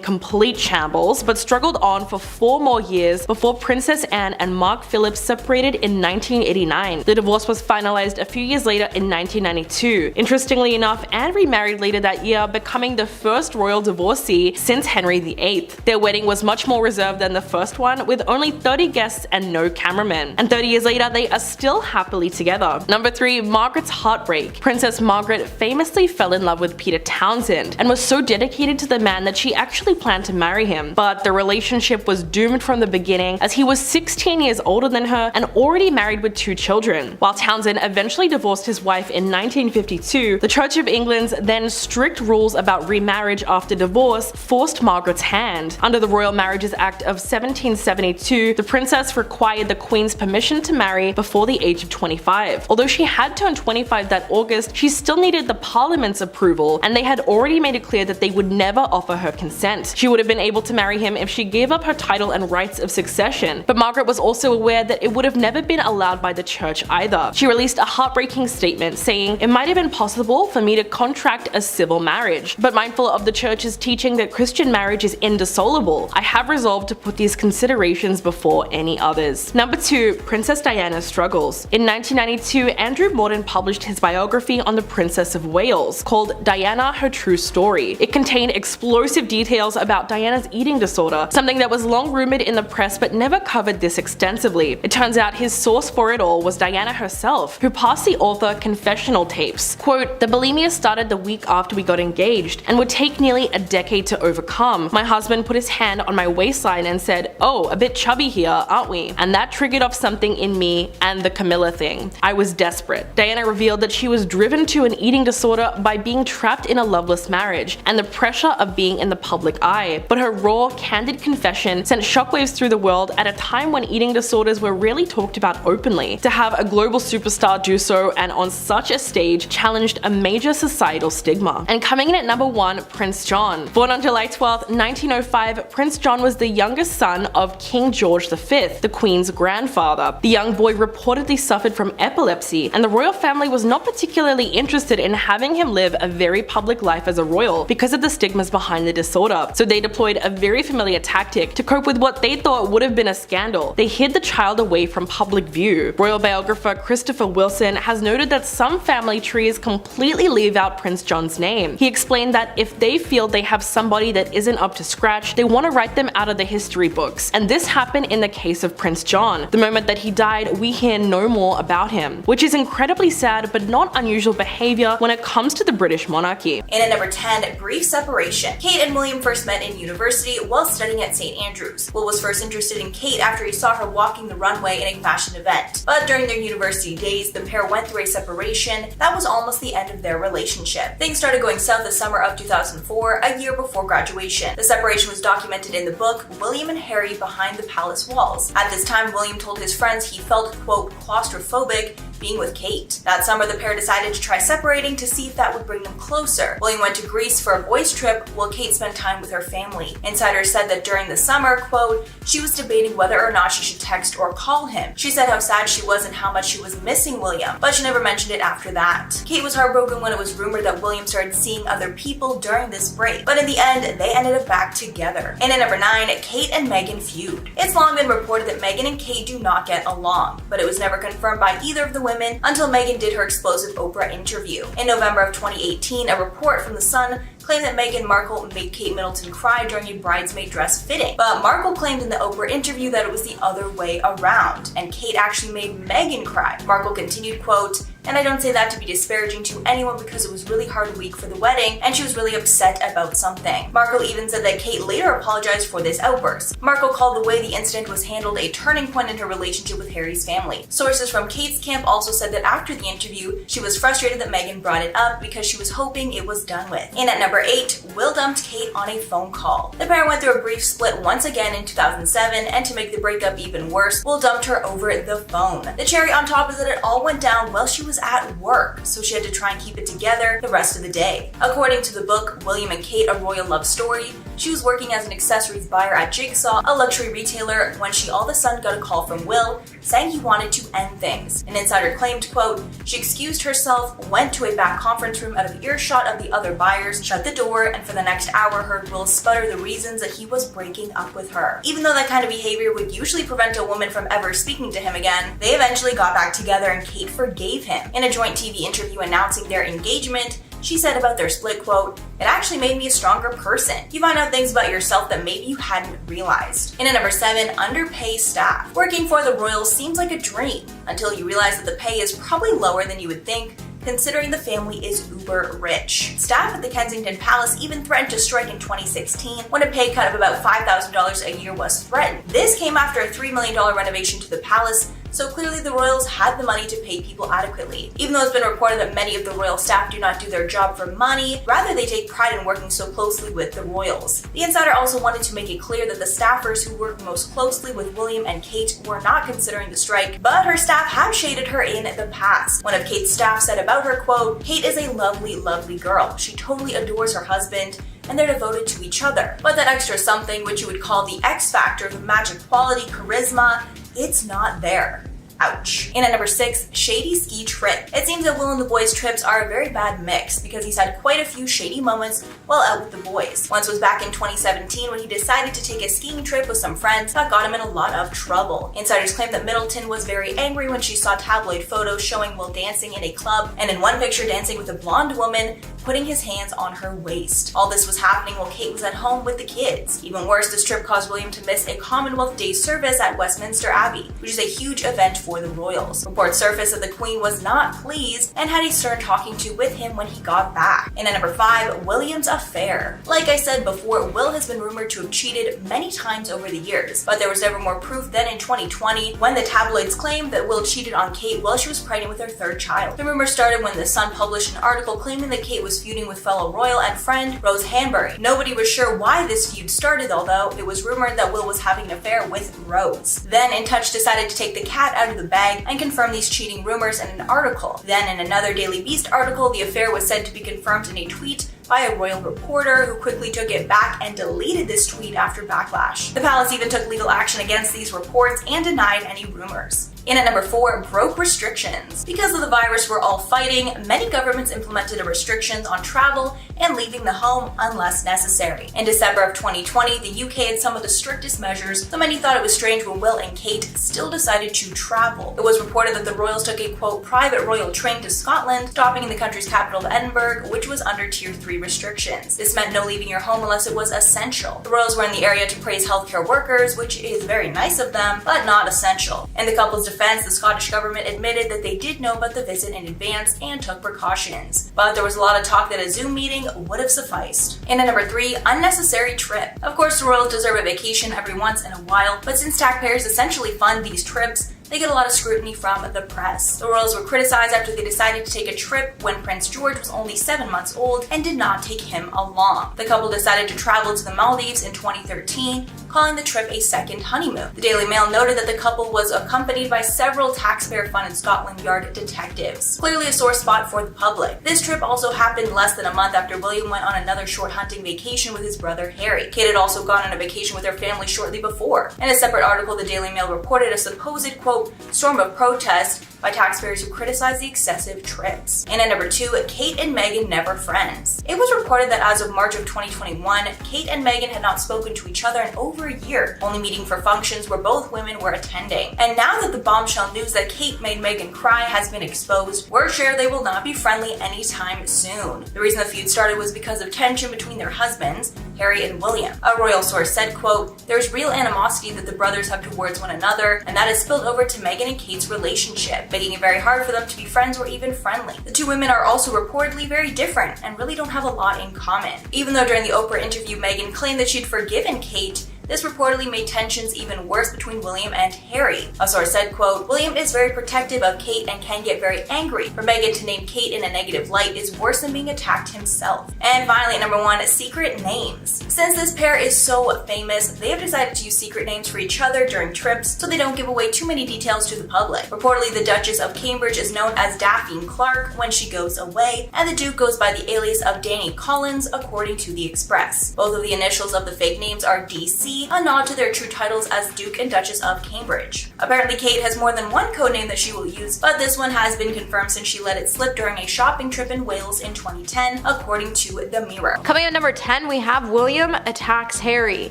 complete shambles, but struggled on for 4 more years before Princess Anne and Mark Phillips separated in 1989. The divorce was finalized a few years later in 1992. Interestingly enough, Anne remarried later that year, becoming the first royal divorcee since Henry VIII. Their wedding was much more reserved than the first one, with only 30 guests and no cameramen. And 30 years later, they are still happily together. Number 3. Margaret's heartbreak. Princess Margaret famously fell in love with Peter Townsend and was so dedicated to the man that she actually planned to marry him. But the relationship was doomed from the beginning, as he was 16 years older than her and already married with 2 children. While Townsend eventually divorced his wife in 1952, the Church of England's then strict rules about remarriage after divorce forced Margaret's hand. Under the Royal Marriages Act of 1772, the princess required the Queen's permission to marry before the age of 25. Although she had turned 25 that August, she still needed the Parliament's approval, and they had already made it clear that they would never offer her consent. She would have been able to marry him if she gave up her title and rights of succession, but Margaret was also aware that it would have never been allowed by the church either. She released a heartbreaking statement saying, "It might have been possible for me to contract a civil marriage, but mindful of the church's teaching that Christian marriage is indissoluble, I have resolved to put these considerations before any others." Number 2. Princess Diana's struggles. In 1992, Andrew Morton published his biography on the Princess of Wales, called Diana: Her True Story. It contained explosive details about Diana's eating disorder, something that was long rumored in the press but never covered this extensively. It turns out his source for it all was Diana herself, who passed the author confessional tapes. Quote, "The bulimia started the week after we got engaged and would take nearly a decade to overcome. My husband put his hand on my waistline and said, 'Oh, a bit chubby here, aren't we?' And that triggered off something in me and the Camilla thing. I was desperate." Diana revealed that she was driven to an eating disorder by being trapped in a loveless marriage and the pressure of being in the public eye. But her raw, candid confession sent shockwaves through the world at a time when eating disorders were rarely talked about openly. To have a global superstar do so and on such a stage challenged a major societal stigma. And coming in at number 1, Prince John. Born on July 12, 1905, Prince John was the youngest son of King George V, the Queen's grandfather. The young boy reportedly suffered from epilepsy, and the royal family was not particularly interested in having him live a very public life as a royal because of the stigmas behind the disorder. So they deployed a very familiar tactic to cope with what they thought would have been a scandal. They hid the child away from public view. Royal biographer Christopher Wilson has noted that some family trees completely completely leave out Prince John's name. He explained that if they feel they have somebody that isn't up to scratch, they want to write them out of the history books. And this happened in the case of Prince John. The moment that he died, we hear no more about him, which is incredibly sad but not unusual behavior when it comes to the British monarchy. And at number 10, brief separation. Kate and William first met in university while studying at St. Andrews. Will was first interested in Kate after he saw her walking the runway in a fashion event. But during their university days, the pair went through a separation that was almost the end of their relationship. Things started going south the summer of 2004, a year before graduation. The separation was documented in the book William and Harry Behind the Palace Walls. At this time, William told his friends he felt, quote, claustrophobic being with Kate. That summer, the pair decided to try separating to see if that would bring them closer. William went to Greece for a boys' trip while Kate spent time with her family. Insiders said that during the summer, quote, she was debating whether or not she should text or call him. She said how sad she was and how much she was missing William, but she never mentioned it after that. Kate was heartbroken when it was rumored that William started seeing other people during this break, but in the end, they ended up back together. And at number 9, Kate and Meghan feud. It's long been reported that Meghan and Kate do not get along, but it was never confirmed by either of the women until Meghan did her explosive Oprah interview. In November of 2018, a report from The Sun claimed that Meghan Markle made Kate Middleton cry during a bridesmaid dress fitting. But Markle claimed in the Oprah interview that it was the other way around, and Kate actually made Meghan cry. Markle continued, quote, and I don't say that to be disparaging to anyone because it was a really hard week for the wedding and she was really upset about something. Markle even said that Kate later apologized for this outburst. Markle called the way the incident was handled a turning point in her relationship with Harry's family. Sources from Kate's camp also said that after the interview, she was frustrated that Meghan brought it up because she was hoping it was done with. And at number 8, Will dumped Kate on a phone call. The pair went through a brief split once again in 2007, and to make the breakup even worse, Will dumped her over the phone. The cherry on top is that it all went down while she was at work, so she had to try and keep it together the rest of the day. According to the book William and Kate, A Royal Love Story, she was working as an accessories buyer at Jigsaw, a luxury retailer, when she all of a sudden got a call from Will saying he wanted to end things. An insider claimed, quote, she excused herself, went to a back conference room out of earshot of the other buyers, shut the door, and for the next hour heard Will sputter the reasons that he was breaking up with her. Even though that kind of behavior would usually prevent a woman from ever speaking to him again, they eventually got back together and Kate forgave him. In a joint TV interview announcing their engagement, she said about their split, quote, it actually made me a stronger person. You find out things about yourself that maybe you hadn't realized. And at number 7, underpay staff. Working for the royals seems like a dream until you realize that the pay is probably lower than you would think, considering the family is uber rich. Staff at the Kensington Palace even threatened to strike in 2016 when a pay cut of about $5,000 a year was threatened. This came after a $3 million renovation to the palace, so clearly the royals had the money to pay people adequately. Even though it's been reported that many of the royal staff do not do their job for money, rather they take pride in working so closely with the royals. The insider also wanted to make it clear that the staffers who worked most closely with William and Kate were not considering the strike, but her staff have shaded her in the past. One of Kate's staff said about her, quote, Kate is a lovely, lovely girl. She totally adores her husband, and they're devoted to each other. But that extra something, which you would call the X factor, the magic quality, charisma, it's not there. Ouch. And at number 6, shady ski trip. It seems that Will and the boys' trips are a very bad mix because he's had quite a few shady moments while out with the boys. Once was back in 2017 when he decided to take a skiing trip with some friends that got him in a lot of trouble. Insiders claim that Middleton was very angry when she saw tabloid photos showing Will dancing in a club, and in one picture dancing with a blonde woman, putting his hands on her waist. All this was happening while Kate was at home with the kids. Even worse, this trip caused William to miss a Commonwealth Day service at Westminster Abbey, which is a huge event for the royals. Reports surfaced that the Queen was not pleased and had a stern talking to with him when he got back. And at number 5, William's affair. Like I said before, Will has been rumored to have cheated many times over the years, but there was never more proof than in 2020 when the tabloids claimed that Will cheated on Kate while she was pregnant with her 3rd child. The rumor started when The Sun published an article claiming that Kate was feuding with fellow royal and friend Rose Hanbury. Nobody was sure why this feud started, although it was rumored that Will was having an affair with Rose. Then In Touch decided to take the cat out of the bag and confirm these cheating rumors in an article. Then in another Daily Beast article, the affair was said to be confirmed in a tweet by a royal reporter who quickly took it back and deleted this tweet after backlash. The palace even took legal action against these reports and denied any rumors. And at number 4, broke restrictions. Because of the virus we're all fighting, many governments implemented restrictions on travel and leaving the home unless necessary. In December of 2020, the UK had some of the strictest measures, so many thought it was strange when Will and Kate still decided to travel. It was reported that the royals took a quote private royal train to Scotland, stopping in the country's capital of Edinburgh, which was under Tier 3 restrictions. This meant no leaving your home unless it was essential. The royals were in the area to praise healthcare workers, which is very nice of them, but not essential. In the couple's defense, the Scottish government admitted that they did know about the visit in advance and took precautions. But there was a lot of talk that a Zoom meeting would have sufficed. And at number 3, unnecessary trip. Of course, the royals deserve a vacation every once in a while, but since taxpayers essentially fund these trips, they get a lot of scrutiny from the press. The royals were criticized after they decided to take a trip when Prince George was only 7 months old and did not take him along. The couple decided to travel to the Maldives in 2013, calling the trip a second honeymoon. The Daily Mail noted that the couple was accompanied by several taxpayer-funded Scotland Yard detectives, clearly a sore spot for the public. This trip also happened less than a month after William went on another short hunting vacation with his brother Harry. Kate had also gone on a vacation with her family shortly before. In a separate article, the Daily Mail reported a supposed, quote, storm of protest by taxpayers who criticized the excessive trips. And at number 2, Kate and Meghan never friends. It was reported that as of March of 2021, Kate and Meghan had not spoken to each other in over a year, only meeting for functions where both women were attending. And now that the bombshell news that Kate made Meghan cry has been exposed, word share they will not be friendly anytime soon. The reason the feud started was because of tension between their husbands, Harry and William. A royal source said, quote, "There's real animosity that the brothers have towards one another, and that has spilled over to Meghan and Kate's relationship, making it very hard for them to be friends or even friendly. The two women are also reportedly very different and really don't have a lot in common." Even though during the Oprah interview Meghan claimed that she'd forgiven Kate, this reportedly made tensions even worse between William and Harry. A source said, quote, "William is very protective of Kate and can get very angry. For Meghan to name Kate in a negative light is worse than being attacked himself." And finally, number 1, secret names. Since this pair is so famous, they have decided to use secret names for each other during trips so they don't give away too many details to the public. Reportedly, the Duchess of Cambridge is known as Daphne Clark when she goes away, and the Duke goes by the alias of Danny Collins, according to the Express. Both of the initials of the fake names are DC, a nod to their true titles as Duke and Duchess of Cambridge. Apparently, Kate has more than one codename that she will use, but this one has been confirmed since she let it slip during a shopping trip in Wales in 2010, according to The Mirror. Coming at number 10, we have William attacks Harry.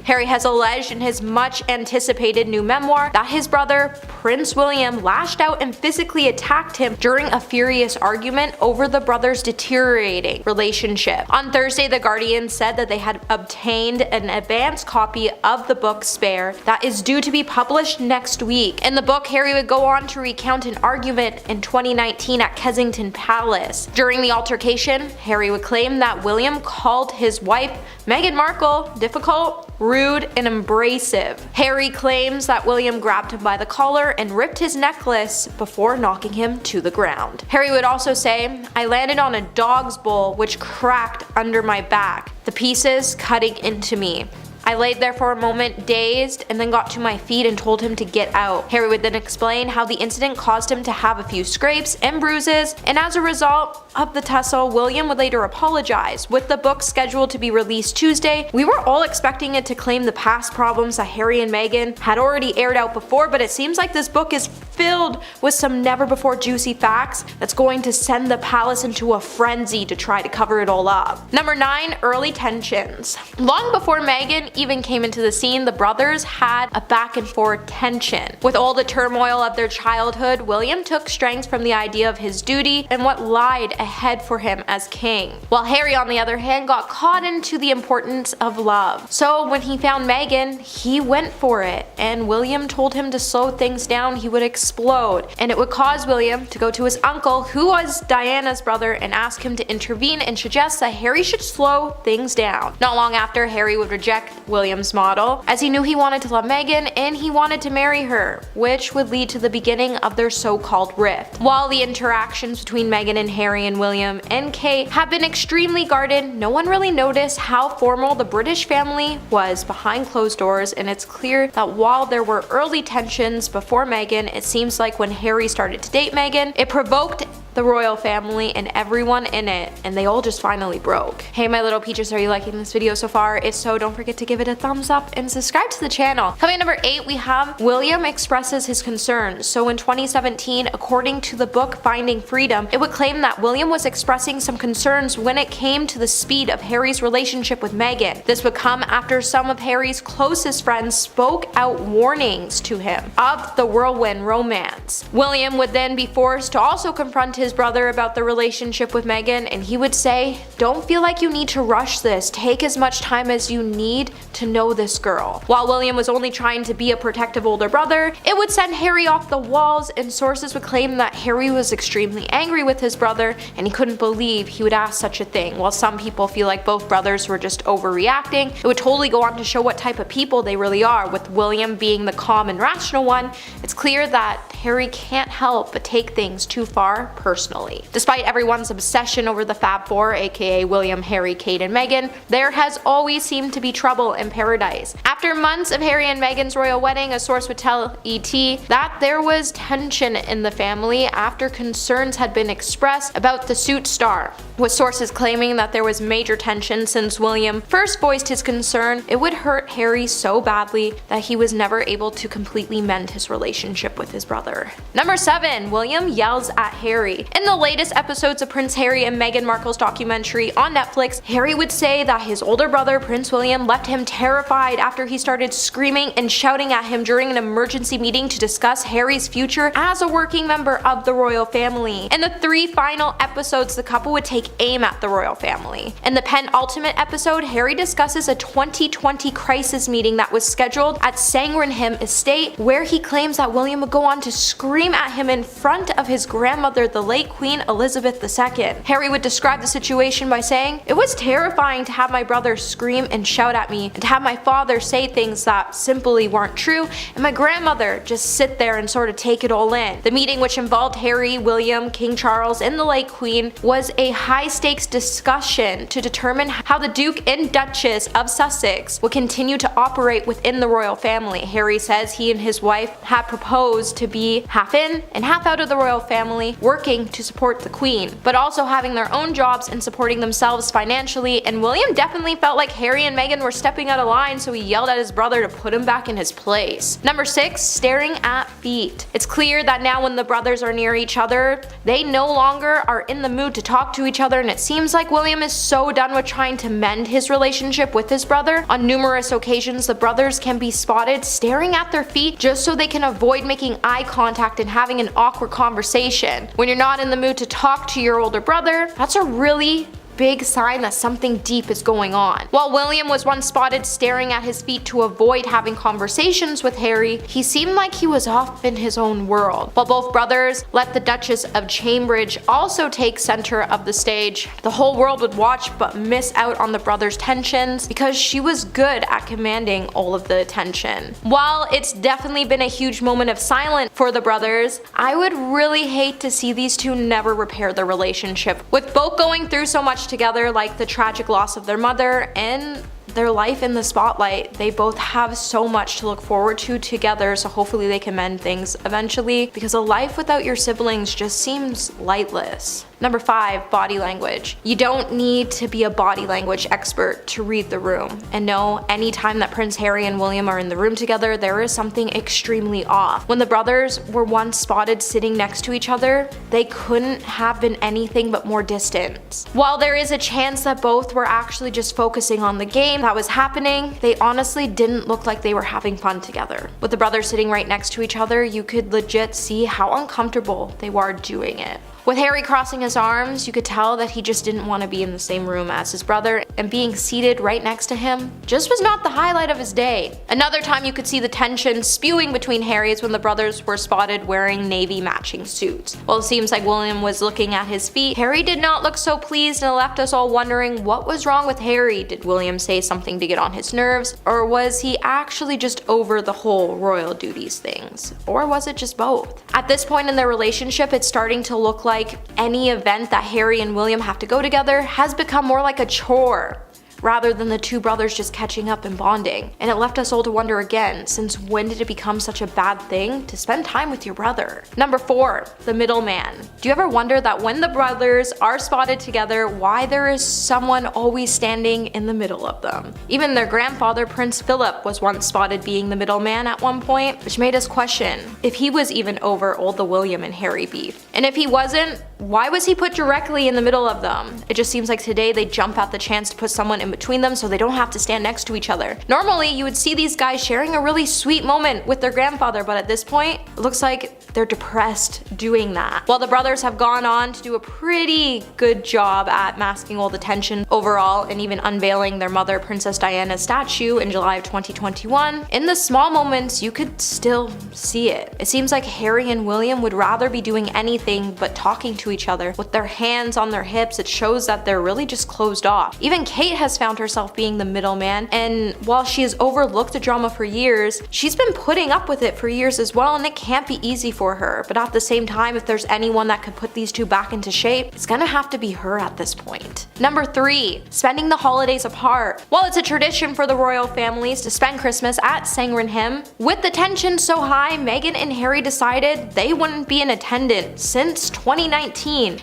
Harry has alleged in his much anticipated new memoir that his brother, Prince William, lashed out and physically attacked him during a furious argument over the brothers' deteriorating relationship. On Thursday, The Guardian said that they had obtained an advance copy of the book Spare that is due to be published next week. In the book, Harry would go on to recount an argument in 2019 at Kensington Palace. During the altercation, Harry would claim that William called his wife, Meghan Markle, difficult, rude, and abrasive. Harry claims that William grabbed him by the collar and ripped his necklace before knocking him to the ground. Harry would also say, "I landed on a dog's bowl which cracked under my back, the pieces cutting into me. I laid there for a moment dazed and then got to my feet and told him to get out." Harry would then explain how the incident caused him to have a few scrapes and bruises, and as a result of the tussle, William would later apologize. With the book scheduled to be released Tuesday, we were all expecting it to claim the past problems that Harry and Meghan had already aired out before, but it seems like this book is filled with some never before juicy facts that's going to send the palace into a frenzy to try to cover it all up. Number 9, early tensions. Long before Meghan even came into the scene, the brothers had a back and forth tension. With all the turmoil of their childhood, William took strength from the idea of his duty and what lied ahead for him as king, while Harry on the other hand got caught into the importance of love. So when he found Meghan, he went for it, and William told him to slow things down, he would explode, and it would cause William to go to his uncle, who was Diana's brother, and ask him to intervene and suggest that Harry should slow things down. Not long after, Harry would reject William's model, as he knew he wanted to love Meghan and he wanted to marry her, which would lead to the beginning of their so-called rift. While the interactions between Meghan and Harry and William and Kate have been extremely guarded, no one really noticed how formal the British family was behind closed doors, and it's clear that while there were early tensions before Meghan, it seems like when Harry started to date Meghan, it provoked the royal family and everyone in it, and they all just finally broke. Hey my little peaches, are you liking this video so far? If so, don't forget to give it a thumbs up and subscribe to the channel. Coming at number 8, we have William expresses his concerns. So in 2017, according to the book Finding Freedom, it would claim that William was expressing some concerns when it came to the speed of Harry's relationship with Meghan. This would come after some of Harry's closest friends spoke out warnings to him of the whirlwind romance. William would then be forced to also confront his brother about the relationship with Meghan, and he would say, "Don't feel like you need to rush this. Take as much time as you need to know this girl." While William was only trying to be a protective older brother, it would send Harry off the walls, and sources would claim that Harry was extremely angry with his brother and he couldn't believe he would ask such a thing. While some people feel like both brothers were just overreacting, it would totally go on to show what type of people they really are. With William being the calm and rational one, it's clear that Harry can't help but take things too far personally. Despite everyone's obsession over the Fab Four, aka William, Harry, Kate, and Meghan, there has always seemed to be trouble in paradise. After months of Harry and Meghan's royal wedding, a source would tell ET that there was tension in the family after concerns had been expressed about the suit star, with sources claiming that there was major tension since William first voiced his concern it would hurt Harry so badly that he was never able to completely mend his relationship with his brother. Number 7, William yells at Harry. In the latest episodes of Prince Harry and Meghan Markle's documentary on Netflix, Harry would say that his older brother Prince William left him terrified after he started screaming and shouting at him during an emergency meeting to discuss Harry's future as a working member of the royal family. In the 3 final episodes, the couple would take aim at the royal family. In the penultimate episode, Harry discusses a 2020 crisis meeting that was scheduled at Sandringham Estate, where he claims that William would go on to scream at him in front of his grandmother, the late Queen Elizabeth II. Harry would describe the situation by saying, "It was terrifying to have my brother scream and shout at me, and to have my father say things that simply weren't true, and my grandmother just sit there and sort of take it all in." The meeting, which involved Harry, William, King Charles, and the late Queen, was a high-stakes discussion to determine how the Duke and Duchess of Sussex would continue to operate within the royal family. Harry says he and his wife had proposed to be half in and half out of the royal family, working to support the Queen, but also having their own jobs and supporting themselves financially, and William definitely felt like Harry and Meghan were stepping out of line, so he yelled at his brother to put him back in his place. Number 6, staring at feet. It's clear that now when the brothers are near each other, they no longer are in the mood to talk to each other, and it seems like William is so done with trying to mend his relationship with his brother. On numerous occasions, the brothers can be spotted staring at their feet just so they can avoid making eye contact and having an awkward conversation. When you're not in the mood to talk to your older brother, that's a really big sign that something deep is going on. While William was once spotted staring at his feet to avoid having conversations with Harry, he seemed like he was off in his own world. While both brothers let the Duchess of Cambridge also take center of the stage, the whole world would watch but miss out on the brothers' tensions because she was good at commanding all of the attention. While it's definitely been a huge moment of silence for the brothers, I would really hate to see these two never repair their relationship. With both going through so much together, like the tragic loss of their mother and their life in the spotlight, they both have so much to look forward to together, so hopefully they can mend things eventually, because a life without your siblings just seems lightless. Number 5, body language. You don't need to be a body language expert to read the room. And no, anytime that Prince Harry and William are in the room together, there is something extremely off. When the brothers were once spotted sitting next to each other, they couldn't have been anything but more distant. While there is a chance that both were actually just focusing on the game that was happening, they honestly didn't look like they were having fun together. With the brothers sitting right next to each other, you could legit see how uncomfortable they were doing it. With Harry crossing his arms, you could tell that he just didn't want to be in the same room as his brother, and being seated right next to him just was not the highlight of his day. Another time you could see the tension spewing between Harry is when the brothers were spotted wearing navy matching suits. While it seems like William was looking at his feet, Harry did not look so pleased and left us all wondering what was wrong with Harry. Did William say something to get on his nerves, or was he actually just over the whole royal duties things? Or was it just both? At this point in their relationship, it's starting to look like any event that Harry and William have to go together has become more like a chore rather than the two brothers just catching up and bonding. And it left us all to wonder again, since when did it become such a bad thing to spend time with your brother? Number 4, the middleman. Do you ever wonder that when the brothers are spotted together, why there is someone always standing in the middle of them? Even their grandfather, Prince Philip, was once spotted being the middleman at one point, which made us question if he was even over all the William and Harry beef. And if he wasn't, why was he put directly in the middle of them? It just seems like today they jump at the chance to put someone in between them so they don't have to stand next to each other. Normally, you would see these guys sharing a really sweet moment with their grandfather, but at this point, it looks like they're depressed doing that. While the brothers have gone on to do a pretty good job at masking all the tension overall and even unveiling their mother, Princess Diana's statue in July of 2021, in the small moments, you could still see it. It seems like Harry and William would rather be doing anything but talking to each other with their hands on their hips. It shows that they're really just closed off. Even Kate has found herself being the middleman, and while she has overlooked the drama for years, she's been putting up with it for years as well, and it can't be easy for her. But at the same time, if there's anyone that could put these two back into shape, it's gonna have to be her at this point. Number 3, spending the holidays apart. While it's a tradition for the royal families to spend Christmas at Sandringham, with the tension so high, Meghan and Harry decided they wouldn't be in attendance since 2019.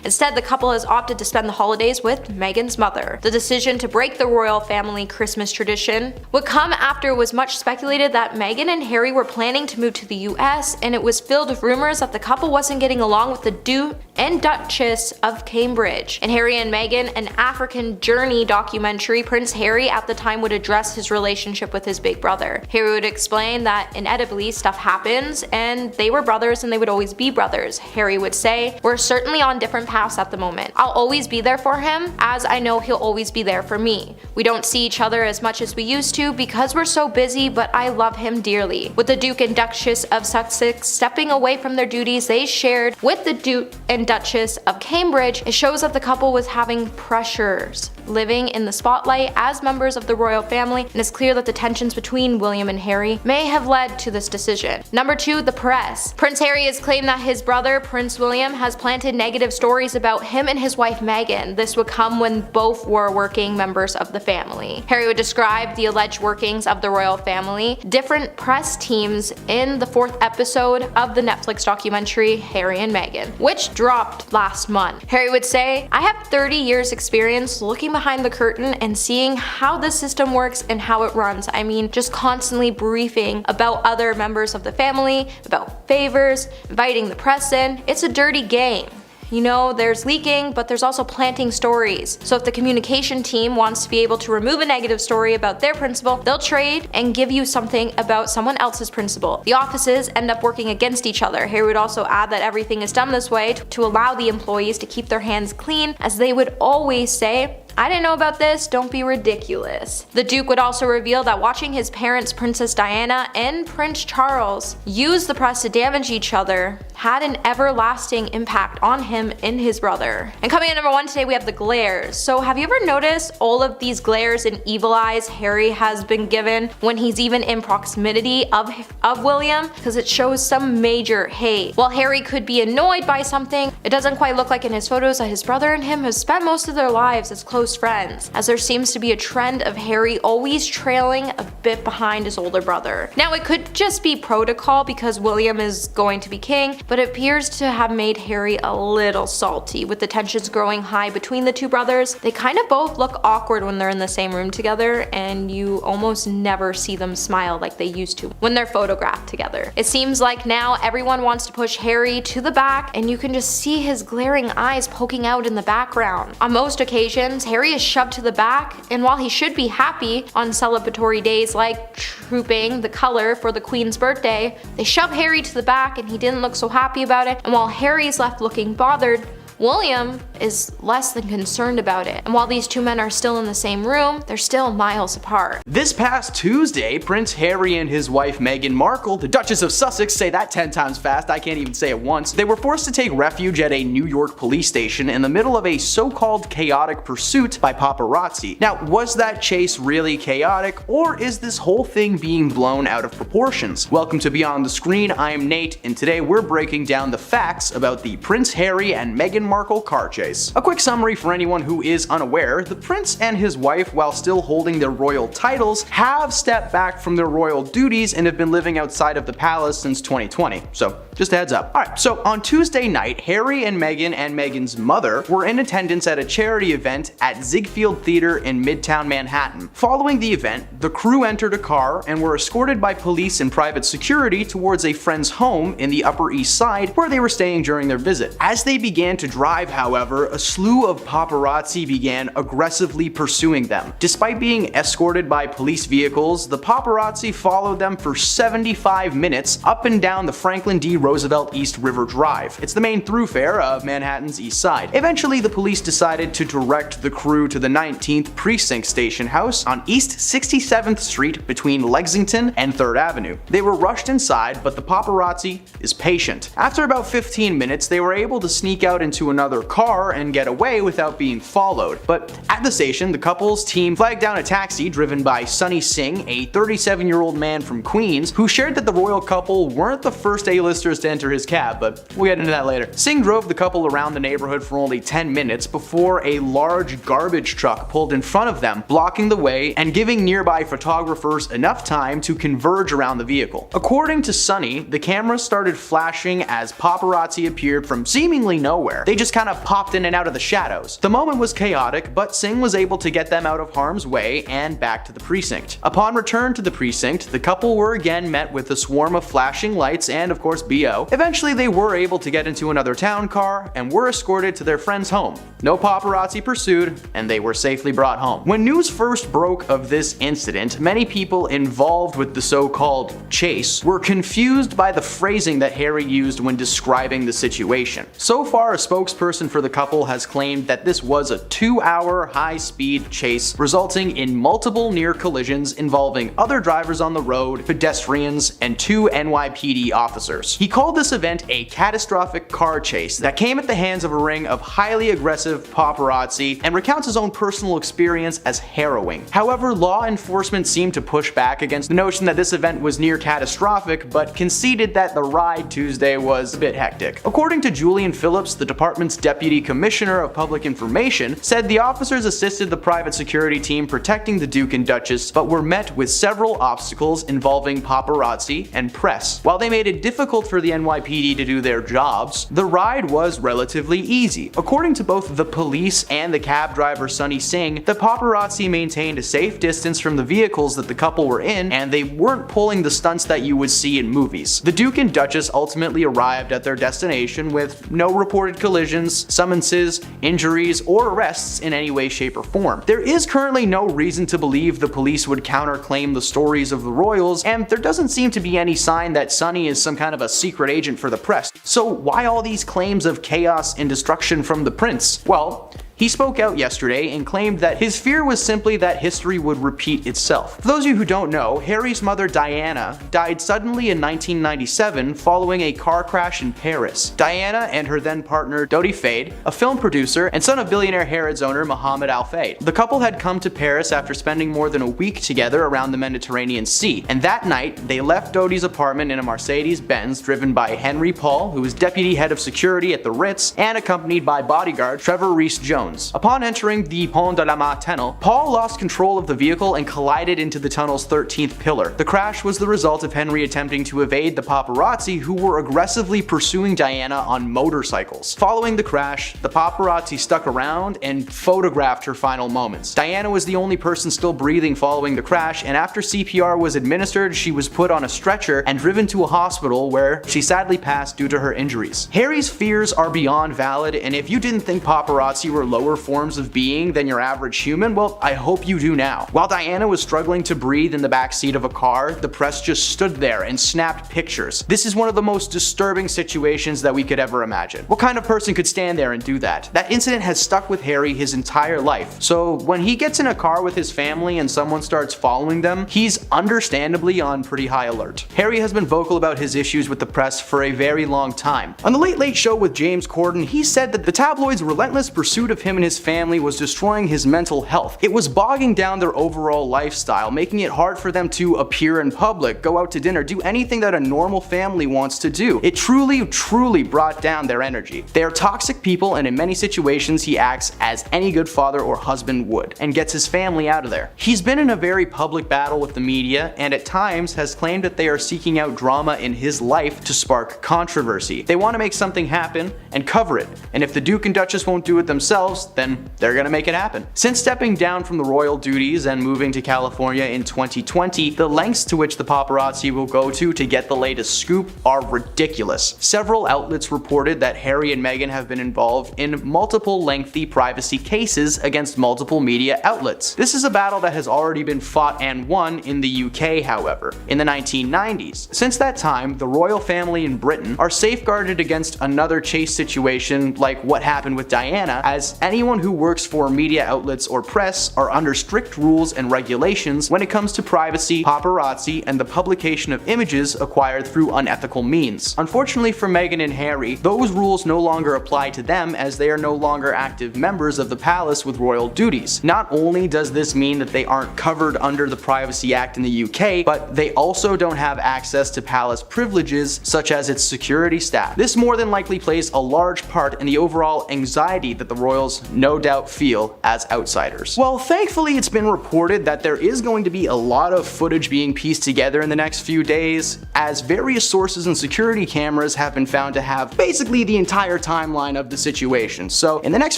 Instead, the couple has opted to spend the holidays with Meghan's mother. The decision to break the royal family Christmas tradition would come after it was much speculated that Meghan and Harry were planning to move to the US, and it was filled with rumors that the couple wasn't getting along with the Duke and Duchess of Cambridge. In Harry and Meghan, an African Journey documentary, Prince Harry at the time would address his relationship with his big brother. Harry would explain that inevitably stuff happens and they were brothers and they would always be brothers. Harry would say, "We're certainly on different paths at the moment. I'll always be there for him, as I know he'll always be there for me. We don't see each other as much as we used to because we're so busy, but I love him dearly." With the Duke and Duchess of Sussex stepping away from their duties they shared with the Duke and Duchess of Cambridge, it shows that the couple was having pressures, living in the spotlight as members of the royal family, and it's clear that the tensions between William and Harry may have led to this decision. Number 2, the press. Prince Harry has claimed that his brother, Prince William, has planted negative stories about him and his wife Meghan. This would come when both were working members of the family. Harry would describe the alleged workings of the royal family, different press teams in the 4th episode of the Netflix documentary Harry and Meghan, which dropped last month. Harry would say, "I have 30 years experience looking behind the curtain and seeing how the system works and how it runs. I mean, just constantly briefing about other members of the family, about favors, inviting the press in. It's a dirty game. You know, there's leaking, but there's also planting stories. So if the communication team wants to be able to remove a negative story about their principal, they'll trade and give you something about someone else's principal. The offices end up working against each other." Harry would also add that everything is done this way to allow the employees to keep their hands clean, as they would always say, "I didn't know about this, don't be ridiculous." The Duke would also reveal that watching his parents, Princess Diana and Prince Charles, use the press to damage each other had an everlasting impact on him and his brother. And coming in number 1 today, we have the glares. So have you ever noticed all of these glares and evil eyes Harry has been given when he's even in proximity of William? Because it shows some major hate. While Harry could be annoyed by something, it doesn't quite look like in his photos that his brother and him have spent most of their lives as close friends, as there seems to be a trend of Harry always trailing a bit behind his older brother. Now it could just be protocol because William is going to be king, but it appears to have made Harry a little salty. With the tensions growing high between the two brothers, they kind of both look awkward when they're in the same room together, and you almost never see them smile like they used to when they're photographed together. It seems like now everyone wants to push Harry to the back, and you can just see his glaring eyes poking out in the background. On most occasions, Harry is shoved to the back, and while he should be happy on celebratory days like trooping the color for the Queen's birthday, they shove Harry to the back and he didn't look so happy about it, and while Harry's left looking bothered, William is less than concerned about it. And while these two men are still in the same room, they're still miles apart. This past Tuesday, Prince Harry and his wife Meghan Markle, the Duchess of Sussex, say that 10 times fast, I can't even say it once, they were forced to take refuge at a New York police station in the middle of a so-called chaotic pursuit by paparazzi. Now, was that chase really chaotic, or is this whole thing being blown out of proportions? Welcome to Beyond the Screen, I am Nate, and today we're breaking down the facts about the Prince Harry and Meghan Meghan Markle car chase. A quick summary for anyone who is unaware, the prince and his wife, while still holding their royal titles, have stepped back from their royal duties and have been living outside of the palace since 2020. So just a heads up. Alright, so on Tuesday night, Harry and Meghan's mother were in attendance at a charity event at Ziegfeld Theater in Midtown Manhattan. Following the event, the crew entered a car and were escorted by police and private security towards a friend's home in the Upper East Side where they were staying during their visit. As they began to drive, however, a slew of paparazzi began aggressively pursuing them. Despite being escorted by police vehicles, the paparazzi followed them for 75 minutes up and down the Franklin D. Roosevelt East River Drive. It's the main thoroughfare of Manhattan's East Side. Eventually, the police decided to direct the crew to the 19th Precinct Station House on East 67th Street between Lexington and 3rd Avenue. They were rushed inside, but the paparazzi is patient. After about 15 minutes, they were able to sneak out into another car and get away without being followed. But at the station, the couple's team flagged down a taxi driven by Sunny Singh, a 37-year-old man from Queens, who shared that the royal couple weren't the first A-listers to enter his cab, but we'll get into that later. Singh drove the couple around the neighborhood for only 10 minutes before a large garbage truck pulled in front of them, blocking the way and giving nearby photographers enough time to converge around the vehicle. According to Sunny, the cameras started flashing as paparazzi appeared from seemingly nowhere. They just kind of popped in and out of the shadows. The moment was chaotic, but Singh was able to get them out of harm's way and back to the precinct. Upon return to the precinct, the couple were again met with a swarm of flashing lights and of course BO. Eventually they were able to get into another town car and were escorted to their friend's home. No paparazzi pursued, and they were safely brought home. When news first broke of this incident, many people involved with the so-called chase were confused by the phrasing that Harry used when describing the situation. So far, a spokesperson for the couple has claimed that this was a 2-hour high-speed chase resulting in multiple near collisions involving other drivers on the road, pedestrians, and 2 NYPD officers. He called this event a catastrophic car chase that came at the hands of a ring of highly aggressive paparazzi and recounts his own personal experience as harrowing. However, law enforcement seemed to push back against the notion that this event was near catastrophic, but conceded that the ride Tuesday was a bit hectic. According to Julian Phillips, the department's deputy commissioner of public information, said the officers assisted the private security team protecting the Duke and Duchess, but were met with several obstacles involving paparazzi and press. While they made it difficult for the NYPD to do their jobs, the ride was relatively easy. According to both the police and the cab driver Sunny Singh, the paparazzi maintained a safe distance from the vehicles that the couple were in, and they weren't pulling the stunts that you would see in movies. The Duke and Duchess ultimately arrived at their destination with no reported collisions, summonses, injuries, or arrests in any way, shape, or form. There is currently no reason to believe the police would counterclaim the stories of the royals, and there doesn't seem to be any sign that Sunny is some kind of a secret agent for the press. So why all these claims of chaos and destruction from the prince? Well, he spoke out yesterday and claimed that his fear was simply that history would repeat itself. For those of you who don't know, Harry's mother Diana died suddenly in 1997 following a car crash in Paris. Diana and her then partner Dodi Fayed, a film producer and son of billionaire Harrods owner Mohammed Al Fayed. The couple had come to Paris after spending more than a week together around the Mediterranean Sea, and that night they left Dodi's apartment in a Mercedes-Benz driven by Henry Paul, who was deputy head of security at the Ritz, and accompanied by bodyguard Trevor Rees-Jones. Upon entering the Pont de la Mare tunnel, Paul lost control of the vehicle and collided into the tunnel's 13th pillar. The crash was the result of Henry attempting to evade the paparazzi who were aggressively pursuing Diana on motorcycles. Following the crash, the paparazzi stuck around and photographed her final moments. Diana was the only person still breathing following the crash, and after CPR was administered, she was put on a stretcher and driven to a hospital where she sadly passed due to her injuries. Harry's fears are beyond valid, and if you didn't think paparazzi were lower forms of being than your average human, well, I hope you do now. While Diana was struggling to breathe in the back seat of a car, the press just stood there and snapped pictures. This is one of the most disturbing situations that we could ever imagine. What kind of person could stand there and do that? That incident has stuck with Harry his entire life. So when he gets in a car with his family and someone starts following them, he's understandably on pretty high alert. Harry has been vocal about his issues with the press for a very long time. On the Late Late Show with James Corden, he said that the tabloids' relentless pursuit of him and his family was destroying his mental health. It was bogging down their overall lifestyle, making it hard for them to appear in public, go out to dinner, do anything that a normal family wants to do. It truly brought down their energy. They are toxic people, and in many situations he acts as any good father or husband would, and gets his family out of there. He's been in a very public battle with the media, and at times has claimed that they are seeking out drama in his life to spark controversy. They want to make something happen and cover it, and if the Duke and Duchess won't do it themselves, then they're gonna make it happen. Since stepping down from the royal duties and moving to California in 2020, the lengths to which the paparazzi will go to get the latest scoop are ridiculous. Several outlets reported that Harry and Meghan have been involved in multiple lengthy privacy cases against multiple media outlets. This is a battle that has already been fought and won in the UK, however, in the 1990s. Since that time, the royal family in Britain are safeguarded against another chase situation like what happened with Diana, as anyone who works for media outlets or press are under strict rules and regulations when it comes to privacy, paparazzi, and the publication of images acquired through unethical means. Unfortunately for Meghan and Harry, those rules no longer apply to them, as they are no longer active members of the palace with royal duties. Not only does this mean that they aren't covered under the Privacy Act in the UK, but they also don't have access to palace privileges such as its security staff. This more than likely plays a large part in the overall anxiety that the royals no doubt feel as outsiders. Well, thankfully it's been reported that there is going to be a lot of footage being pieced together in the next few days, as various sources and security cameras have been found to have basically the entire timeline of the situation. So in the next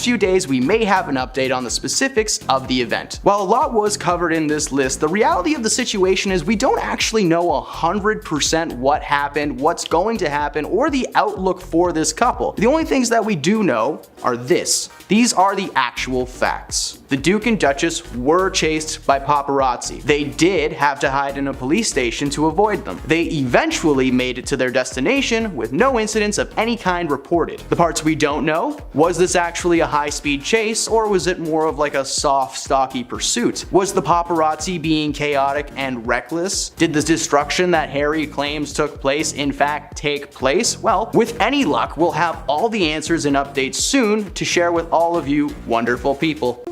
few days we may have an update on the specifics of the event. While a lot was covered in this list, the reality of the situation is we don't actually know 100% what happened, what's going to happen, or the outlook for this couple. The only things that we do know are this. These are the actual facts. The Duke and Duchess were chased by paparazzi. They did have to hide in a police station to avoid them. They eventually made it to their destination with no incidents of any kind reported. The parts we don't know: was this actually a high-speed chase, or was it more of like a soft, stocky pursuit? Was the paparazzi being chaotic and reckless? Did the destruction that Harry claims took place in fact take place? Well, with any luck, we'll have all the answers and updates soon to share with all of you wonderful people.